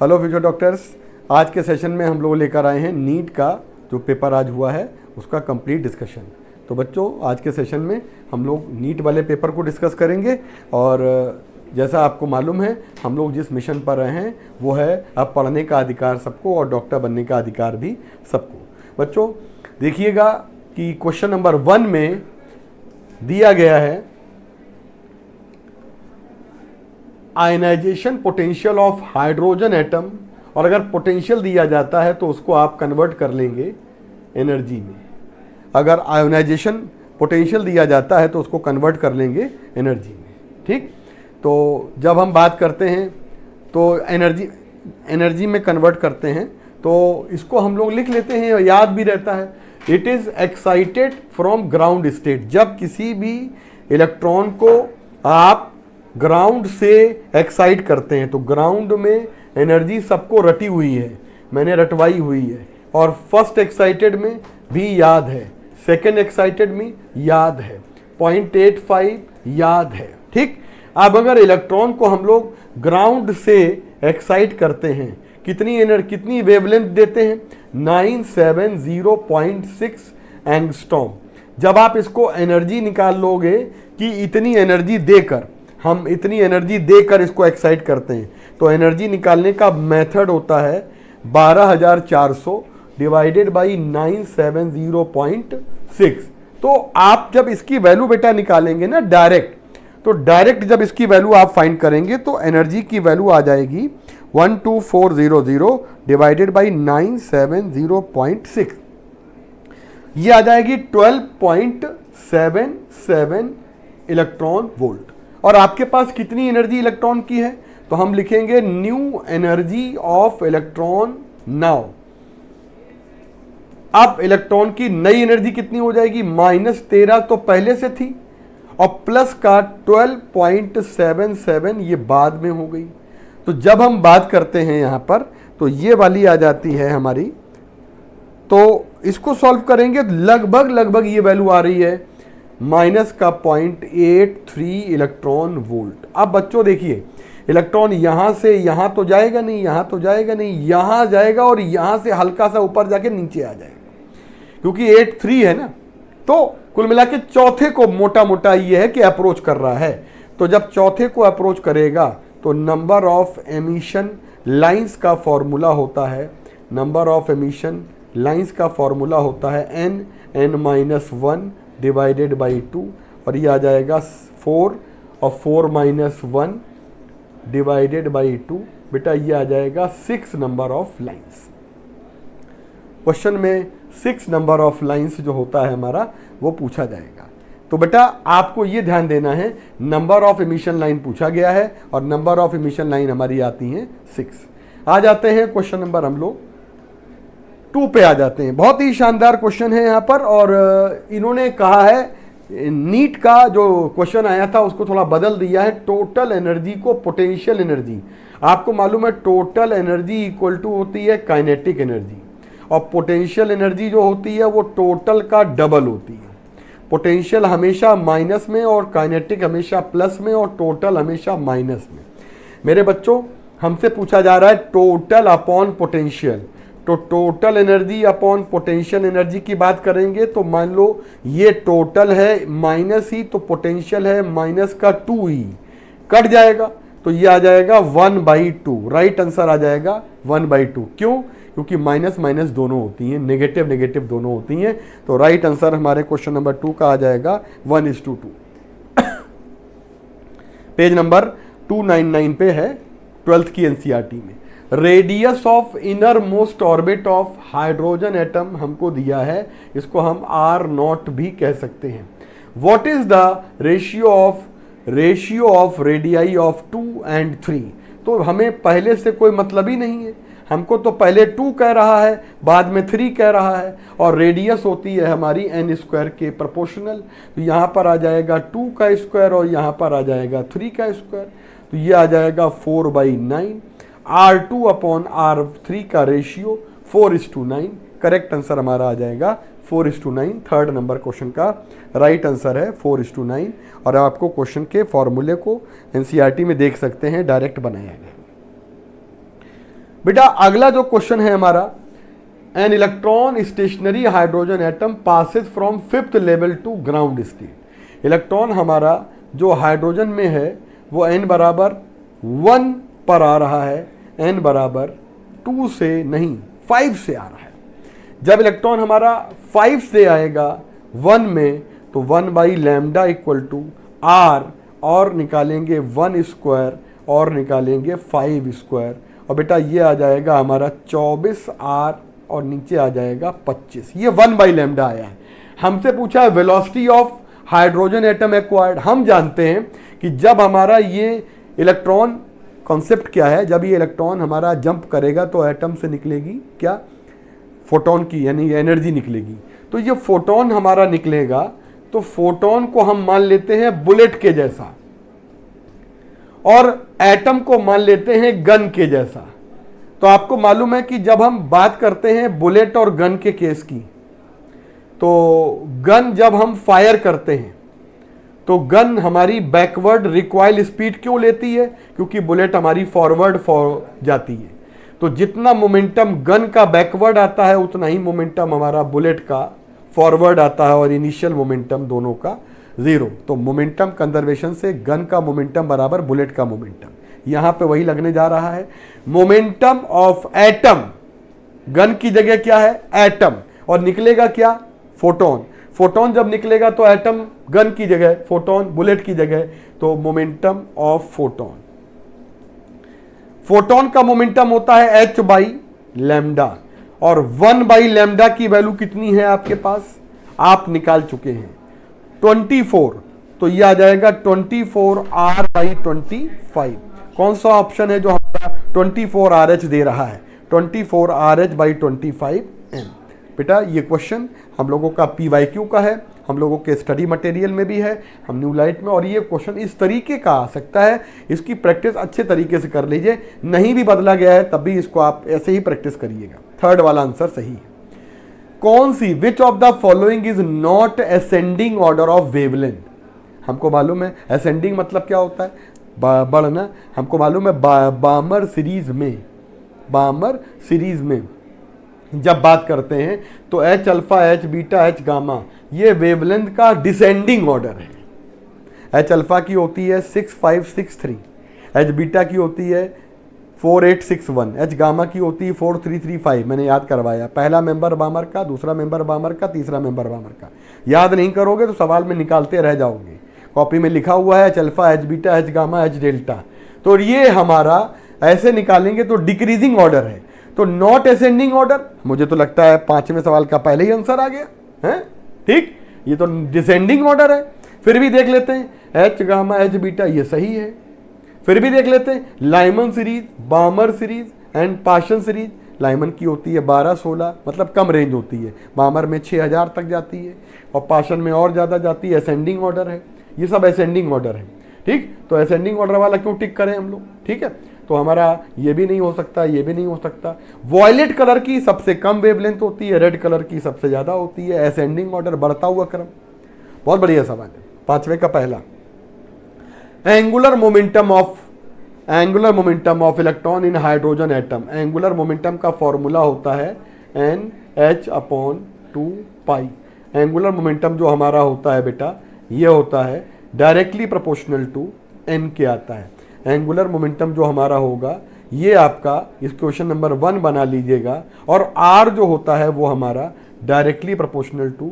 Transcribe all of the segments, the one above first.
Hello future doctors, आज के session में हम लोग लेकर आए हैं नीट का जो पेपर आज हुआ है उसका कंप्लीट डिस्कशन। तो बच्चों, आज के सेशन में हम लोग नीट वाले पेपर को डिस्कस करेंगे और जैसा आपको मालूम है हम लोग जिस मिशन पर रहे हैं वो है अब पढ़ने का अधिकार सबको और डॉक्टर बनने का अधिकार भी सबको। बच्चों देखिएगा कि क्वेश्चन नंबर 1 में दिया गया है ionization potential of hydrogen atom, और अगर पोटेंशियल दिया जाता है तो उसको आप कन्वर्ट कर लेंगे एनर्जी में। अगर आयोनाइजेशन पोटेंशियल दिया जाता है तो उसको कन्वर्ट कर लेंगे एनर्जी में। ठीक, तो जब हम बात करते हैं तो एनर्जी में कन्वर्ट करते हैं तो इसको हम लोग लिख लेते हैं, याद भी रहता है। It is excited from ground state. जब किसी भी इलेक्ट्रॉन को आप ग्राउंड से एक्साइट करते हैं तो ग्राउंड में एनर्जी सबको रटी हुई है, मैंने रटवाई हुई है, और फर्स्ट एक्साइटेड में भी याद है, सेकेंड एक्साइटेड में याद है, 0.85 याद है। ठीक, अब अगर इलेक्ट्रॉन को हम लोग ग्राउंड से एक्साइट करते हैं कितनी वेवलेंथ देते हैं, 970.6 एंगस्ट्रॉम। जब आप इसको एनर्जी निकाल लोगे कि इतनी एनर्जी देकर हम इतनी एनर्जी देकर इसको एक्साइट करते हैं तो एनर्जी निकालने का मेथड होता है 12,400 डिवाइडेड बाई 970.6। तो आप जब इसकी वैल्यू बेटा निकालेंगे ना डायरेक्ट जब इसकी वैल्यू आप फाइंड करेंगे तो एनर्जी की वैल्यू आ जाएगी 12400 डिवाइडेड बाई 970.6, ये आ जाएगी 12.77 इलेक्ट्रॉन वोल्ट। और आपके पास कितनी एनर्जी इलेक्ट्रॉन की है तो हम लिखेंगे new energy of electron now. अब इलेक्ट्रॉन की नई एनर्जी कितनी हो जाएगी, -13 तो पहले से थी और प्लस का 12.77 ये बाद में हो गई। तो जब हम बात करते हैं यहां पर तो ये वाली आ जाती है हमारी, तो इसको सॉल्व करेंगे लगभग ये वैल्यू आ रही है माइनस का 0.83 इलेक्ट्रॉन वोल्ट। अब बच्चों देखिए, इलेक्ट्रॉन यहां से यहां तो जाएगा नहीं, यहां जाएगा और यहां से हल्का सा ऊपर जाके नीचे आ जाएगा, क्योंकि 83 है ना। तो कुल मिला के चौथे को मोटा ये है कि अप्रोच कर रहा है। तो जब चौथे को अप्रोच करेगा तो नंबर ऑफ एमिशन लाइंस का फॉर्मूला होता है, n-1 डिवाइडेड बाई 2, और ये आ जाएगा 4 और 4 - 1 डिवाइडेड बाई 2, बेटा ये आ जाएगा 6 नंबर ऑफ लाइंस। क्वेश्चन में 6 नंबर ऑफ लाइंस जो होता है हमारा वो पूछा जाएगा। तो बेटा आपको ये ध्यान देना है, नंबर ऑफ एमिशन लाइन पूछा गया है और नंबर ऑफ एमिशन लाइन हमारी आती हैं 6। आ जाते हैं क्वेश्चन नंबर हम लोग 2 पे आ जाते हैं। बहुत ही शानदार क्वेश्चन है यहाँ पर, और इन्होंने कहा है नीट का जो क्वेश्चन आया था उसको थोड़ा बदल दिया है, टोटल एनर्जी को पोटेंशियल एनर्जी। आपको मालूम है टोटल एनर्जी इक्वल टू होती है काइनेटिक एनर्जी, और पोटेंशियल एनर्जी जो होती है वो टोटल का डबल होती है। पोटेंशियल हमेशा माइनस में और काइनेटिक हमेशा प्लस में और टोटल हमेशा माइनस में। मेरे बच्चों, हमसे पूछा जा रहा है टोटल अपॉन पोटेंशियल, तो total energy upon potential energy की बात करेंगे तो मान लो ये टोटल है माइनस ही, तो पोटेंशियल है माइनस का 2 ही, कट जाएगा तो ये आ जाएगा 1/2। राइट आंसर आ जाएगा 1/2। क्यों? क्योंकि माइनस माइनस दोनों होती हैं, नेगेटिव दोनों होती हैं। तो राइट आंसर हमारे क्वेश्चन नंबर 2 का आ जाएगा 1:2। पेज नंबर 299 पे है 12th की एनसीईआरटी में। Radius of inner most orbit of hydrogen atom हमको दिया है, इसको हम R0 भी कह सकते हैं। What is the ratio of radii of 2 and 3? तो हमें पहले से कोई मतलब ही नहीं है, हमको तो पहले 2 कह रहा है बाद में 3 कह रहा है, और रेडियस होती है हमारी n² के प्रोपोर्शनल। तो यहाँ पर आ जाएगा 2 का स्क्वायर और यहाँ पर आ जाएगा 3 का स्क्वायर, तो ये आ जाएगा 4/9। R2 अपॉन R3 का रेशियो 4:9। करेक्ट आंसर हमारा आ जाएगा 4:9। थर्ड नंबर क्वेश्चन का राइट आंसर है 4:9। और आपको क्वेश्चन के फॉर्मूले को एनसीईआरटी में देख सकते हैं, डायरेक्ट बनाया गया। बेटा अगला जो क्वेश्चन है हमारा, an electron stationary hydrogen atom passes from 5th level to ground state. Electron हमारा जो हाइड्रोजन में है वो n बराबर 1 पर आ रहा है, n बराबर 2 से नहीं 5 से आ रहा है। जब इलेक्ट्रॉन हमारा 5 से आएगा 1 में तो 1/λ इक्वल टू r और निकालेंगे 1 स्क्वायर और निकालेंगे 5 स्क्वायर, और बेटा ये आ जाएगा हमारा 24r और नीचे आ जाएगा 25। ये 1/λ आया है। हमसे पूछा है velocity of hydrogen atom acquired. हम जानते हैं कि जब हमारा ये इलेक्ट्रॉन, कॉन्सेप्ट क्या है, जब ये इलेक्ट्रॉन हमारा जंप करेगा तो एटम से निकलेगी क्या, फोटोन की यानी एनर्जी निकलेगी। तो ये फोटोन हमारा निकलेगा तो फोटोन को हम मान लेते हैं बुलेट के जैसा और एटम को मान लेते हैं गन के जैसा। तो आपको मालूम है कि जब हम बात करते हैं बुलेट और गन के केस की, तो गन जब हम फायर करते हैं तो गन हमारी बैकवर्ड रिकॉइल स्पीड क्यों लेती है, क्योंकि बुलेट हमारी फॉरवर्ड जाती है। तो जितना मोमेंटम गन का बैकवर्ड आता है उतना ही मोमेंटम हमारा बुलेट का फॉरवर्ड आता है, और इनिशियल मोमेंटम दोनों का 0। तो मोमेंटम कंजर्वेशन से गन का मोमेंटम बराबर बुलेट का मोमेंटम। यहां पे वही लगने जा रहा है। मोमेंटम ऑफ एटम, गन की जगह क्या है एटम, और निकलेगा क्या फोटोन। फोटोन जब निकलेगा तो एटम गन की जगह, फोटोन बुलेट की जगह, तो मोमेंटम ऑफ फोटोन। फोटोन का मोमेंटम होता है h/λ, और 1/λ की वैल्यू कितनी है आपके पास, आप निकाल चुके हैं 24। तो ये आ जाएगा 24r/25। कौन सा ऑप्शन है जो हमारा 24RH दे रहा है, 24RH/25 m। बेटा ये क्वेश्चन हम लोगों का PYQ का है, हम लोगों के स्टडी मटेरियल में भी है, हम न्यू लाइट में, और ये क्वेश्चन इस तरीके का आ सकता है। इसकी प्रैक्टिस अच्छे तरीके से कर लीजिए, नहीं भी बदला गया है तब भी इसको आप ऐसे ही प्रैक्टिस करिएगा। थर्ड वाला आंसर सही है। कौन सी, which of the following is not ascending order of wavelength. हमको मालूम है असेंडिंग मतलब क्या होता है, बढ़ना। हमको मालूम है बामर सीरीज में जब बात करते हैं तो H alpha, H beta, H gamma ये वेवलेंथ का डिसेंडिंग ऑर्डर है। H अल्फा की होती है 6563, H बीटा की होती है 4861, H गामा की होती है 4335। मैंने याद करवाया, पहला मेंबर बामर का, दूसरा मेंबर बामर का, तीसरा मेंबर बामर का। याद नहीं करोगे तो सवाल में निकालते रह जाओगे। कॉपी में लिखा हुआ है H alpha, H beta, H gamma, H delta. तो ये हमारा ऐसे निकालेंगे तो डिक्रीजिंग ऑर्डर है, तो नॉट असेंडिंग ऑर्डर। मुझे तो लगता है 5वें सवाल का पहले ही आंसर आ गया है, ठीक। ये तो डिसेंडिंग ऑर्डर है। फिर भी देख लेते हैं H गामा, H बीटा, ये सही है। फिर भी देख लेते हैं Lyman series, बामर series and Paschen series. Lyman की होती है 12-16, मतलब कम रेंज होती है। बामर में 6000 तक जाती है और पाशन में और ज़्यादा जाती है। असेंडिंग ऑर्डर है, ये सब असेंडिंग ऑर्डर है, ठीक। तो असेंडिंग ऑर्डर वाला क्यों टिक करें हम लोग, ठीक है। तो हमारा ये भी नहीं हो सकता, ये भी नहीं हो सकता। वॉयलेट कलर की सबसे कम वेवलेंथ होती है, रेड कलर की सबसे ज़्यादा होती है। असेंडिंग ऑर्डर, बढ़ता हुआ क्रम। बहुत बढ़िया सवाल है। 5वें का पहला, angular momentum of electron in hydrogen atom. Angular momentum का फॉर्मूला होता है NH/2π। एंगुलर मोमेंटम जो हमारा होता है बेटा, ये होता है डायरेक्टली प्रोपोर्शनल टू n के आता है। एंगुलर मोमेंटम जो हमारा होगा ये आपका इस क्वेश्चन नंबर 1 बना लीजिएगा, और r जो होता है वो हमारा डायरेक्टली प्रोपोर्शनल टू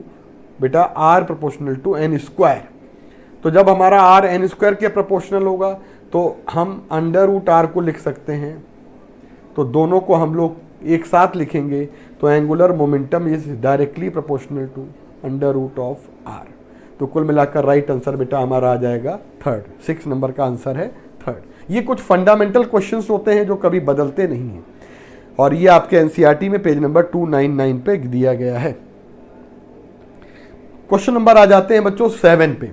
बेटा r प्रोपोर्शनल टू n²। तो जब हमारा r n² के प्रोपोर्शनल होगा तो हम √r को लिख सकते हैं। तो दोनों को हम लोग एक साथ लिखेंगे तो angular momentum is directly proportional to √r। तो कुल मिलाकर राइट आंसर बेटा हमारा आ जाएगा थर्ड। 6 नंबर का आंसर है थर्ड। ये कुछ फंडामेंटल क्वेश्चंस होते हैं जो कभी बदलते नहीं हैं, और ये आपके एनसीईआरटी में पेज नंबर 299 पे दिया गया है। क्वेश्चन नंबर आ जाते हैं बच्चों 7 पे।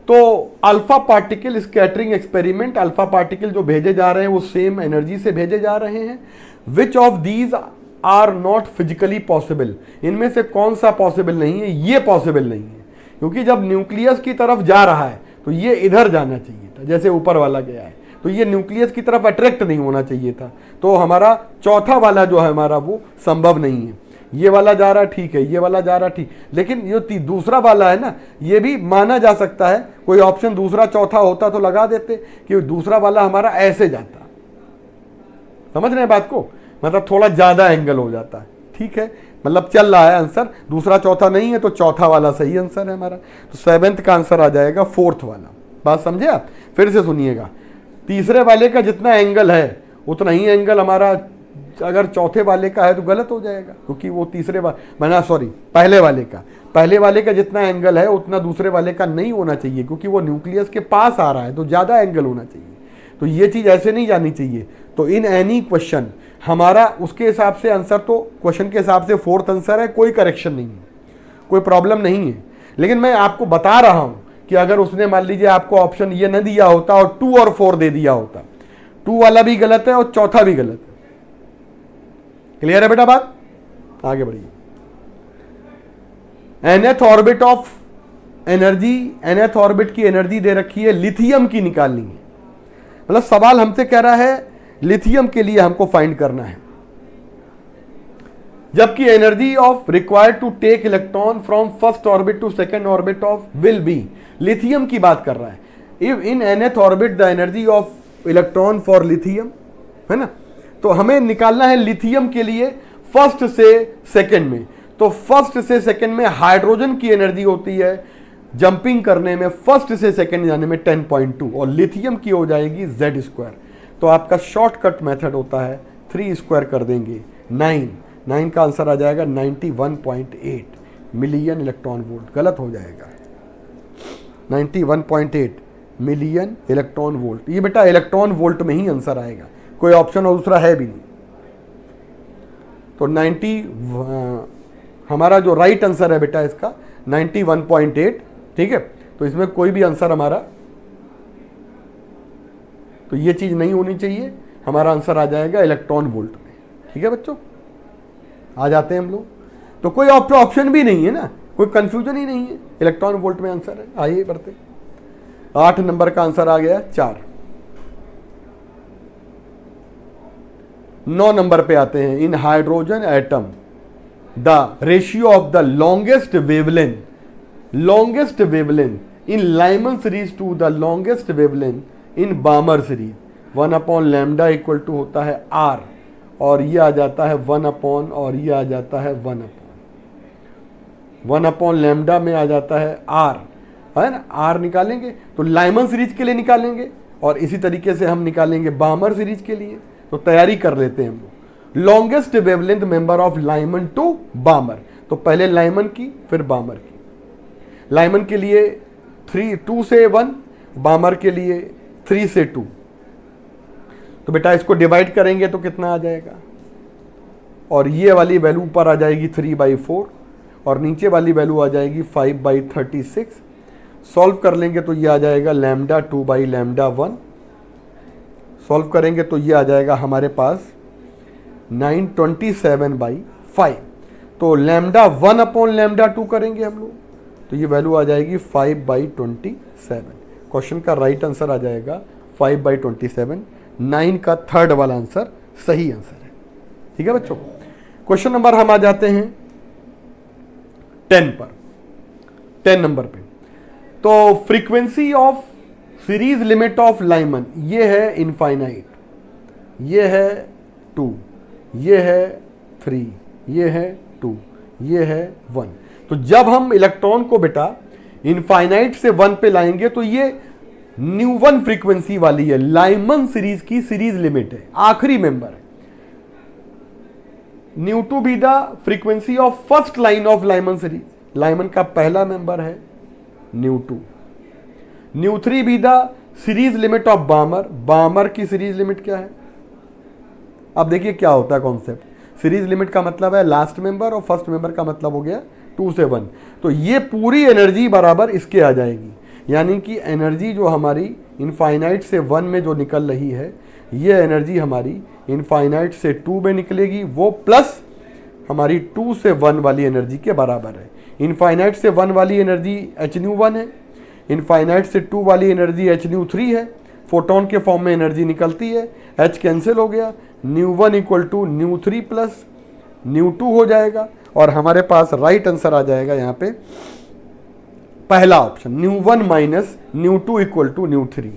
तो alpha particle scattering experiment, alpha particle जो भेजे जा रहे हैं वो सेम एनर्जी से भेजे जा रहे हैं। Which of these are not physically possible. इनमें से कौन सा पॉसिबल नहीं है, ये पॉसिबल नहीं है, क्योंकि जब न्यूक्लियस की तरफ जा रहा है तो ये इधर जाना चाहिए था जैसे ऊपर वाला गया है। तो ये न्यूक्लियस की तरफ अट्रैक्ट नहीं होना चाहिए था, तो हमारा चौथा वाला जो है हमारा वो संभव नहीं है। ये वाला जा रहा ठीक है, ये वाला जा रहा ठीक, लेकिन ये दूसरा वाला है ना, ये भी माना जा सकता है। कोई ऑप्शन दूसरा चौथा होता तो लगा देते कि दूसरा वाला हमारा ऐसे जाता, समझ रहे हैं बात को, मतलब थोड़ा ज्यादा एंगल हो जाता है, ठीक है, मतलब चल रहा है आंसर, दूसरा चौथा नहीं है तो चौथा वाला सही आंसर है हमारा। तो 7th का आंसर आ जाएगा 4th वाला। बात समझे आप? फिर से सुनिएगा, तीसरे वाले का जितना एंगल है उतना ही एंगल हमारा अगर चौथे वाले का है तो गलत हो जाएगा, क्योंकि वो पहले वाले का जितना एंगल है उतना दूसरे वाले का नहीं होना चाहिए, क्योंकि वो न्यूक्लियस के पास आ रहा है तो ज्यादा एंगल होना चाहिए। तो ये चीज ऐसे नहीं जानी चाहिए। तो इन एनी क्वेश्चन हमारा उसके हिसाब से आंसर, तो क्वेश्चन के हिसाब से 4th आंसर है, कोई करेक्शन नहीं है, कोई प्रॉब्लम नहीं है। लेकिन मैं आपको बता रहा हूं कि अगर उसने मान लीजिए आपको ऑप्शन ये न दिया होता और 2 और 4 दे दिया होता, 2 वाला भी गलत है और चौथा भी गलत है। क्लियर है बेटा बात? आगे बढ़िए। nth orbit of energy, nth orbit की एनर्जी दे रखी है, लिथियम की निकालनी है। मतलब सवाल हमसे कह रहा है लिथियम के लिए हमको फाइंड करना है, जबकि energy of required to take electron from first orbit to second orbit of will be, lithium की बात कर रहा है। If in nth orbit the energy of electron for lithium, है ना, तो हमें निकालना है लिथियम के लिए फर्स्ट से सेकंड में। तो फर्स्ट से सेकंड में हाइड्रोजन की एनर्जी होती है जंपिंग करने में, फर्स्ट से सेकंड जाने में 10.2, और लिथियम की हो जाएगी Z²। तो आपका शॉर्टकट मेथड होता है 3 स्क्वायर कर देंगे 9 का आंसर आ जाएगा 91.8 मिलियन इलेक्ट्रॉन वोल्ट। गलत हो जाएगा, 91.8 मिलियन इलेक्ट्रॉन वोल्ट। ये बेटा इलेक्ट्रॉन वोल्ट में ही आंसर आएगा, कोई ऑप्शन और दूसरा है भी नहीं। तो 90 हमारा जो राइट आंसर है बेटा इसका 91.8, ठीक है। तो इसमें कोई भी आंसर हमारा, तो ये चीज नहीं होनी चाहिए, हमारा आंसर आ जाएगा इलेक्ट्रॉन वोल्ट में, ठीक है बच्चों। आ जाते हैं हम लोग, तो कोई ऑप्शन भी नहीं है ना, कोई कंफ्यूजन ही नहीं है, इलेक्ट्रॉन वोल्ट में आंसर है। आइए बढ़ते, 8 नंबर का आंसर आ गया 4। 9 नंबर पे आते हैं। In hydrogen atom the ratio of the longest wavelength in Lyman series to the longest wavelength in Balmer series 1/λ equal to होता है R, और ये आ जाता है 1/, और ये आ जाता है 1/λ में आ जाता है R, है ना। R निकालेंगे तो लाइमन सीरीज के लिए निकालेंगे, और इसी तरीके से हम निकालेंगे बामर सीरीज के लिए। तो तैयारी कर लेते हैं हम लोग। Longest wavelength member of Lyman to Balmer, तो पहले लाइमन की फिर बामर की। लाइमन के लिए 2 से 1, बामर के लिए 3 से 2। तो बेटा इसको डिवाइड करेंगे तो कितना आ जाएगा, और ये वाली वैल्यू ऊपर आ जाएगी 3/4, और नीचे वाली वैल्यू आ जाएगी 5/36। सॉल्व कर लेंगे तो ये आ जाएगा λ 2/λ1। सॉल्व करेंगे तो ये आ जाएगा हमारे पास 927/5। तो λ 1/λ2 करेंगे हम लोग, तो ये वैल्यू आ जाएगी 5/27। क्वेश्चन का राइट आंसर आ जाएगा 5/27। 9 का थर्ड वाला आंसर सही आंसर है, ठीक है बच्चों। क्वेश्चन नंबर हम आ जाते हैं 10 पर, 10 नंबर पे। तो frequency of series limit of Lyman, ये है इनफाइनाइट, ये है 2, ये है 3, ये है 2, ये है 1। तो जब हम इलेक्ट्रॉन को बेटा इनफाइनाइट से 1 पे लाएंगे तो ये न्यू 1 फ्रीक्वेंसी वाली है, लाइमन सीरीज की सीरीज लिमिट है, आखिरी मेंबर है। Nu 2 be the frequency of first line of Lyman series, Lyman का पहला मेंबर है nu 2। Nu 3 be the series limit of Balmer, Balmer की सीरीज लिमिट क्या है। अब देखिए क्या होता है कॉन्सेप्ट, सीरीज लिमिट का मतलब है लास्ट मेंबर, और फर्स्ट मेंबर का मतलब हो गया 2 से 1। तो ये पूरी एनर्जी बराबर इसके आ जाएगी, यानी कि एनर्जी जो हमारी इनफाइनाइट से 1 में जो निकल रही है, ये एनर्जी हमारी इनफाइनाइट से 2 में निकलेगी, वो प्लस हमारी 2 से 1 वाली एनर्जी के बराबर है। इनफाइनाइट से 1 वाली एनर्जी hν1 है, इनफाइनाइट से 2 वाली एनर्जी hν3 है, फोटोन के फॉर्म में एनर्जी निकलती है, H कैंसिल हो गया, ν1 इक्वल टू ν3 प्लस ν2 हो जाएगा और हमारे पास राइट आंसर आ जाएगा यहाँ पे पहला ऑप्शन ν1 माइनस ν2 इक्वल टू ν3।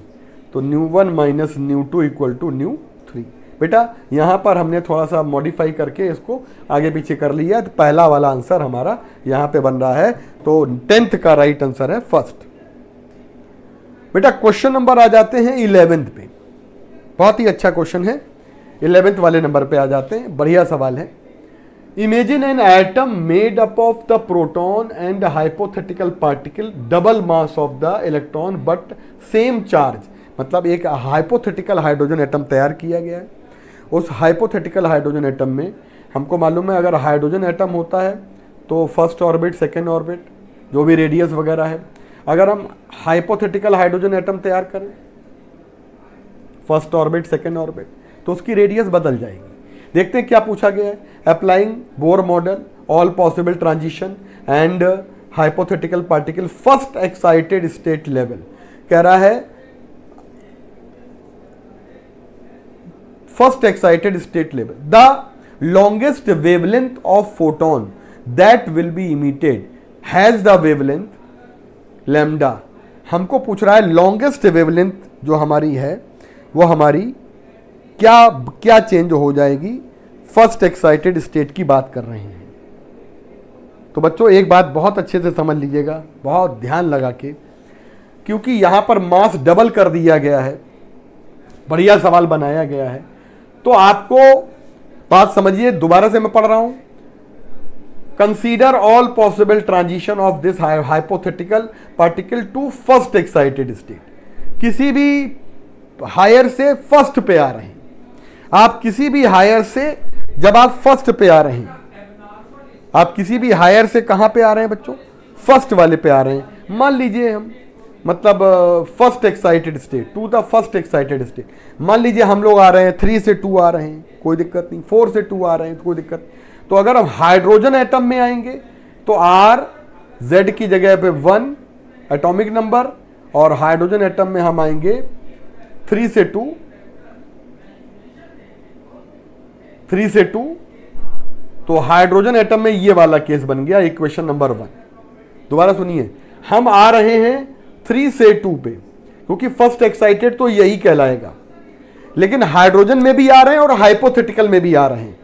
तो ν1 माइनस ν2 इक्वल टू ν3। बेटा यहाँ पर हमने थोड़ा सा मॉडिफाई करके इसको आगे पीछे कर लिया, तो पहला वाला आंसर हमारा यहाँ पे बन रहा है। तो 10th का राइट आंसर है फर्स्ट। बेटा क्वेश्चन नंबर आ जाते हैं 11th पे, बहुत ही अच्छा क्वेश्चन है। 11th वाले नंबर पे आ जाते हैं, बढ़िया सवाल है। Imagine an atom made up of the proton and hypothetical particle double mass of the electron but same charge. मतलब एक हाइपोथेटिकल हाइड्रोजन एटम तैयार किया गया है। उस हाइपोथेटिकल हाइड्रोजन एटम में हमको मालूम है अगर हाइड्रोजन एटम होता है तो फर्स्ट ऑर्बिट, सेकेंड ऑर्बिट, जो भी रेडियस वगैरह है, अगर हम हाइपोथेटिकल हाइड्रोजन एटम तैयार करें फर्स्ट ऑर्बिट, सेकेंड ऑर्बिट, तो उसकी रेडियस बदल जाएगी। देखते हैं क्या पूछा गया है। Applying Bohr model, all possible transition and hypothetical particle first excited state level. कह रहा है first excited state level, the longest wavelength of photon that will be emitted has the wavelength lambda. हमको पूछ रहा है लॉन्गेस्ट वेवलेंथ जो हमारी है वो हमारी क्या चेंज हो जाएगी, फर्स्ट एक्साइटेड स्टेट की बात कर रहे हैं। तो बच्चों एक बात बहुत अच्छे से समझ लीजिएगा, बहुत ध्यान लगा के, क्योंकि यहां पर मास डबल कर दिया गया है, बढ़िया सवाल बनाया गया है। तो आपको बात समझिए, दोबारा से मैं पढ़ रहा हूं। Consider all possible transition of this hypothetical particle to first excited state. किसी भी हायर से फर्स्ट पे आ रहे हैं आप, किसी भी हायर से जब आप फर्स्ट पे आ रहे हैं, आप किसी भी हायर से कहां पे आ रहे हैं बच्चों, फर्स्ट वाले पे आ रहे हैं। मान लीजिए हम मतलब first excited state to the first excited state, मान लीजिए हम लोग आ रहे हैं 3 से 2 आ रहे हैं, कोई दिक्कत नहीं, 4 से 2 आ रहे हैं तो कोई दिक्कत। तो अगर हम हाइड्रोजन एटम में आएंगे तो आर जेड की जगह पे 1 एटॉमिक नंबर, और हाइड्रोजन एटम में हम आएंगे 3 से 2, 3 से 2। तो हाइड्रोजन एटम में ये वाला केस बन गया इक्वेशन नंबर 1। दोबारा सुनिए, हम आ रहे हैं 3 से 2 पे, क्योंकि फर्स्ट एक्साइटेड तो यही कहलाएगा, लेकिन हाइड्रोजन में भी आ रहे हैं और हाइपोथेटिकल में भी आ रहे हैं।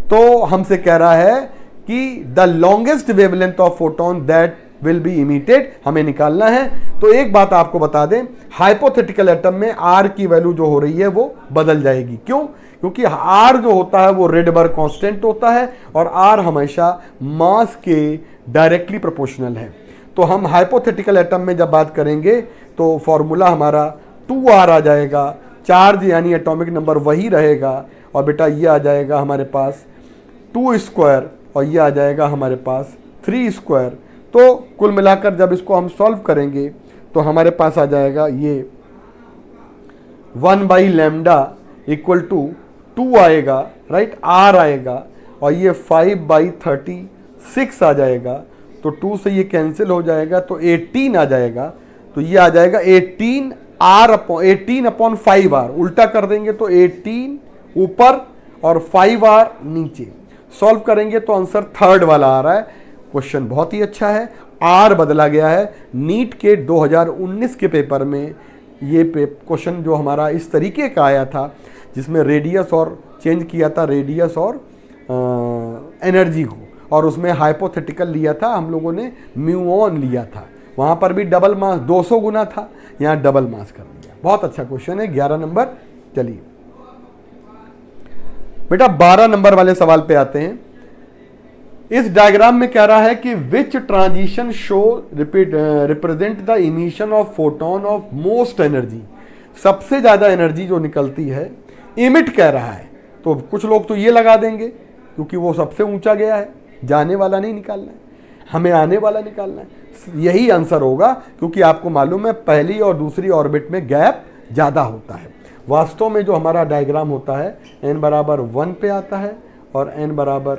तो हमसे कह रहा है कि the longest wavelength of photon that will be emitted हमें निकालना है। तो एक बात आपको बता दें, हाइपोथेटिकल एटम में आर की वैल्यू जो हो रही है वो बदल जाएगी। क्यों? क्योंकि आर जो होता है वो रेडबर्ग कांस्टेंट होता है और आर हमेशा मास के डायरेक्टली प्रोपोर्शनल है। तो हम हाइपोथेटिकल एटम में जब बात करेंगे तो फॉर्मूला हमारा 2r आ जाएगा, चार्ज यानी एटॉमिक नंबर वही रहेगा, और बेटा ये आ जाएगा हमारे पास 2 स्क्वायर और ये आ जाएगा हमारे पास 3 स्क्वायर। तो कुल मिलाकर जब इसको हम सॉल्व करेंगे तो हमारे पास आ जाएगा ये 1/λ इक्वल टू 2 आएगा, राइट, r आएगा, और ये 5/36 आ जाएगा। तो 2 से ये कैंसिल हो जाएगा तो 18 आ जाएगा। तो ये आ जाएगा 18/5r, उल्टा कर देंगे तो 18 ऊपर और 5r नीचे। सॉल्व करेंगे तो आंसर थर्ड वाला आ रहा है। क्वेश्चन बहुत ही अच्छा है, आर बदला गया है। नीट के 2019 के पेपर में ये क्वेश्चन जो हमारा इस तरीके का आया था, जिसमें रेडियस और चेंज किया था, रेडियस और एनर्जी को, और उसमें हाइपोथेटिकल लिया था हम लोगों ने, म्यूऑन लिया था। वहाँ पर भी डबल मास 200 गुना था, यहाँ डबल मास कर दिया। बहुत अच्छा क्वेश्चन है, 11 नंबर। चलिए बेटा 12 नंबर वाले सवाल पे आते हैं। इस डायग्राम में कह रहा है कि विच transition show represent the emission of photon of most energy. सबसे ज्यादा एनर्जी जो निकलती है इमिट कह रहा है। तो कुछ लोग तो ये लगा देंगे क्योंकि वो सबसे ऊंचा गया है, जाने वाला नहीं निकालना है, हमें आने वाला निकालना है। यही आंसर होगा, क्योंकि आपको मालूम है पहली और दूसरी ऑर्बिट में गैप ज्यादा होता है। वास्तव में जो हमारा डायग्राम होता है n बराबर 1 पे आता है और n बराबर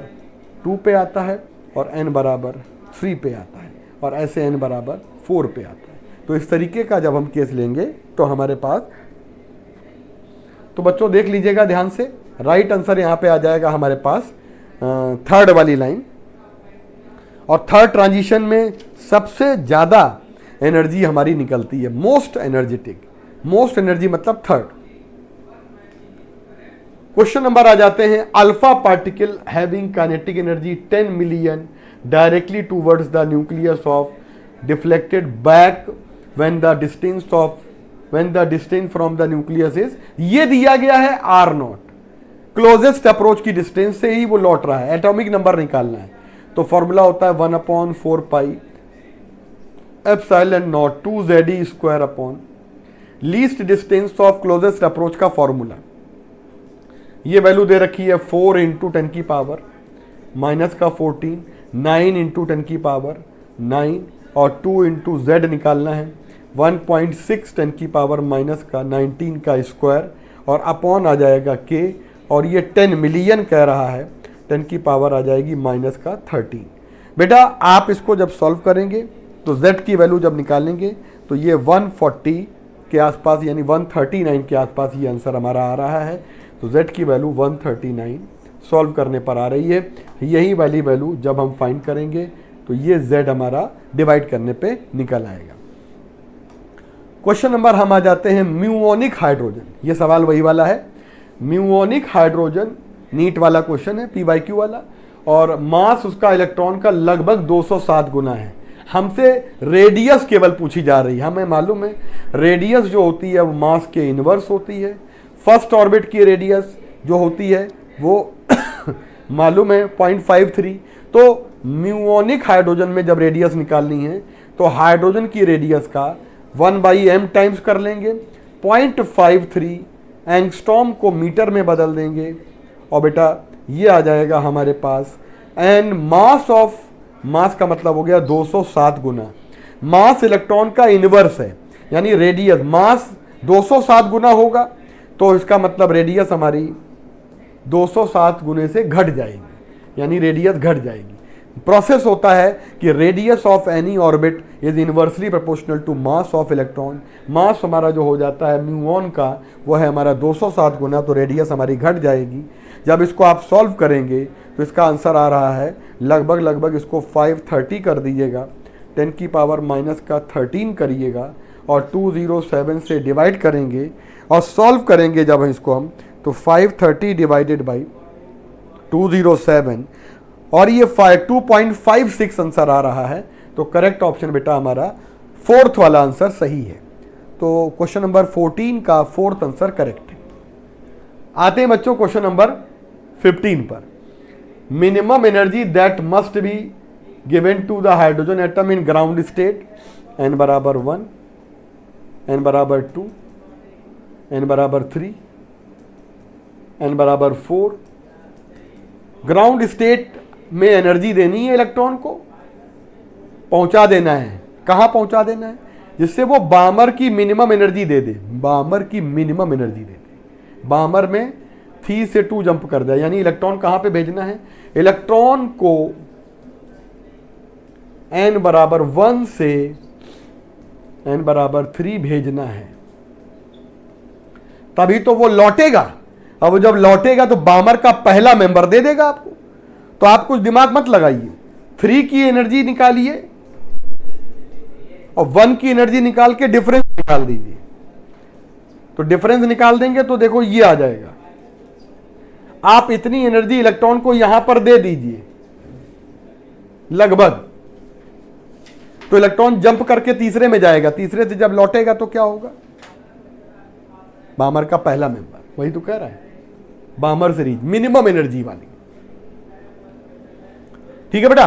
2 पे आता है और n बराबर 3 पे आता है और ऐसे n बराबर 4 पे आता है। तो इस तरीके का जब हम केस लेंगे तो हमारे पास तो बच्चों देख लीजिएगा ध्यान से, राइट आंसर यहाँ पे आ जाएगा हमारे पास थर्ड वाली लाइन। और थर्ड ट्रांजिशन में सबसे ज़्यादा एनर्जी हमारी निकलती है, मोस्ट एनर्जेटिक, मोस्ट एनर्जी मतलब थर्ड। क्वेश्चन नंबर आ जाते हैं, alpha particle having kinetic energy 10 million directly towards the nucleus of deflected back when the distance from the nucleus is, ये दिया गया है आर नॉट, क्लोजेस्ट अप्रोच की distance से ही वो लौट रहा है, एटॉमिक नंबर निकालना है। तो फॉर्मूला होता है 1/4 pi epsilon not 2 square upon least distance of closest approach का फॉर्मूला। ये वैल्यू दे रखी है 4 × 10 की पावर माइनस का 14, 9 × 10 की पावर 9 और 2 × z निकालना है, 1.6 10 की पावर माइनस का 19 का स्क्वायर और अपॉन आ जाएगा k, और ये 10 मिलियन कह रहा है, 10 की पावर आ जाएगी माइनस का 13। बेटा आप इसको जब सॉल्व करेंगे तो z की वैल्यू जब निकालेंगे तो ये 140 के आसपास यानी 139 के आसपास ये आंसर हमारा आ रहा है। तो z की वैल्यू 139 सॉल्व करने पर आ रही है। यही वाली वैल्यू जब हम फाइंड करेंगे तो ये z हमारा डिवाइड करने पे निकल आएगा। क्वेश्चन नंबर हम आ जाते हैं म्यूओनिक हाइड्रोजन, ये सवाल वही वाला है, म्यूओनिक हाइड्रोजन नीट वाला क्वेश्चन है, PYQ वाला, और मास उसका इलेक्ट्रॉन का लगभग 207 गुना है। हमसे रेडियस केवल पूछी जा रही है, हमें मालूम है रेडियस जो होती है वो मास के इन्वर्स होती है। फर्स्ट ऑर्बिट की रेडियस जो होती है वो मालूम है 0.53। तो म्यूओनिक हाइड्रोजन में जब रेडियस निकालनी है तो हाइड्रोजन की रेडियस का 1/m टाइम्स कर लेंगे, 0.53 एंगस्ट्रॉम को मीटर में बदल देंगे और बेटा ये आ जाएगा हमारे पास, एंड मास का मतलब हो गया 207 गुना। मास इलेक्ट्रॉन का इनवर्स है, यानी रेडियस मास 207 गुना होगा तो इसका मतलब रेडियस हमारी 207 गुने से घट जाएगी, यानी रेडियस घट जाएगी। प्रोसेस होता है कि radius of any orbit is inversely proportional to mass of electron. Mass हमारा जो हो जाता है म्यूऑन का वो है हमारा 207 गुना, तो रेडियस हमारी घट जाएगी। जब इसको आप सॉल्व करेंगे तो इसका आंसर आ रहा है लगभग इसको 530 कर दीजिएगा, 10 की पावर माइनस का 13 करिएगा और 207 से डिवाइड करेंगे और सॉल्व करेंगे जब इसको हम, तो 530 डिवाइडेड बाई 207 और ये 2.56 आंसर आ रहा है। तो करेक्ट ऑप्शन बेटा हमारा फोर्थ वाला आंसर सही है। तो क्वेश्चन नंबर 14 का फोर्थ आंसर करेक्ट है। आते हैं बच्चों क्वेश्चन नंबर 15 पर। Minimum energy that must be given to the hydrogen atom in ground state, n बराबर 1, n बराबर 2, n बराबर 3, n बराबर 4। ग्राउंड स्टेट में एनर्जी देनी है इलेक्ट्रॉन को, पहुंचा देना है, कहां पहुंचा देना है, जिससे वो बामर की मिनिमम एनर्जी दे दे, बामर की मिनिमम एनर्जी दे दे, बामर में 3 से 2 जंप कर दे। यानी इलेक्ट्रॉन कहां पे भेजना है, इलेक्ट्रॉन को n बराबर 1 से n बराबर 3 भेजना है, तभी तो वो लौटेगा। अब वो जब लौटेगा तो बामर का पहला मेंबर दे देगा आपको। तो आप कुछ दिमाग मत लगाइए, 3 की एनर्जी निकालिए और 1 की एनर्जी निकाल के डिफरेंस निकाल दीजिए। तो डिफरेंस निकाल देंगे तो देखो ये आ जाएगा। आप इतनी एनर्जी इलेक्ट्रॉन को यहां पर दे दीजिए लगभग, तो इलेक्ट्रॉन जंप करके तीसरे में जाएगा, तीसरे से जब लौटेगा तो क्या होगा, बामर का पहला मेंबर, वही तो कह रहा है बामर सीरीज मिनिमम एनर्जी वाली। ठीक है बेटा,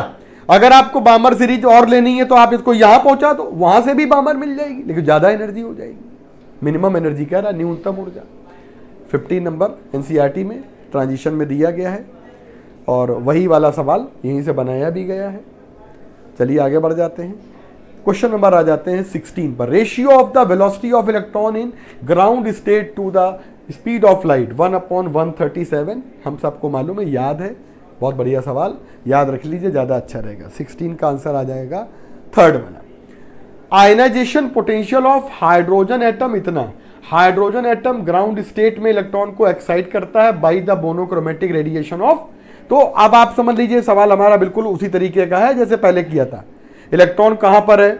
अगर आपको बामर सीरीज और लेनी है तो आप इसको यहां पहुंचा दो, वहां से भी बामर मिल जाएगी, लेकिन ज्यादा एनर्जी हो जाएगी। मिनिमम एनर्जी कह रहा है, न्यूनतम ऊर्जा। 15 नंबर एनसीईआरटी में ट्रांजिशन में दिया गया है और वही वाला सवाल यहीं से बनाया भी गया है। चलिए आगे बढ़ जाते हैं। क्वेश्चन नंबर आ जाते हैं 16 पर। Ratio of the velocity of electron in ground state to the speed of light 1/137। हम सबको मालूम है, याद है, बहुत बढ़िया सवाल, याद रख लीजिए, ज़्यादा अच्छा रहेगा। 16 का आंसर आ जाएगा थर्ड वाला। Ionization potential of hydrogen atom इतना। हाइड्रोजन एटम ग्राउंड स्टेट में इलेक्ट्रॉन को एक्साइट करता है by the monochromatic radiation of. तो अब आप समझ लीजिए सवाल हमारा बिल्कुल उसी तरीके का है जैसे पहले किया था। इलेक्ट्रॉन कहां पर है?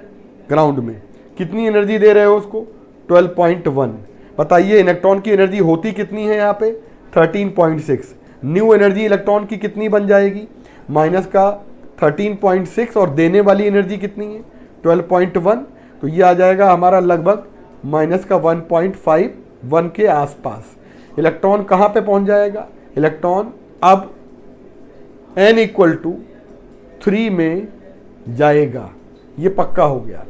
ग्राउंड में। कितनी एनर्जी दे रहे हो उसको? 12.1। बताइए इलेक्ट्रॉन की एनर्जी होती कितनी है यहाँ पे? 13.6। न्यू एनर्जी इलेक्ट्रॉन की कितनी बन जाएगी? माइनस का 13.6 और देने वाली एनर्जी कितनी है? 12.1। तो ये आ जाएगा हमारा लगभग माइनस का 1.51 के आसपास। इलेक्ट्रॉन कहाँ पे पहुंच जाएगा? इलेक्ट्रॉन अब n इक्वल टू 3 में जाएगा, ये पक्का हो गया,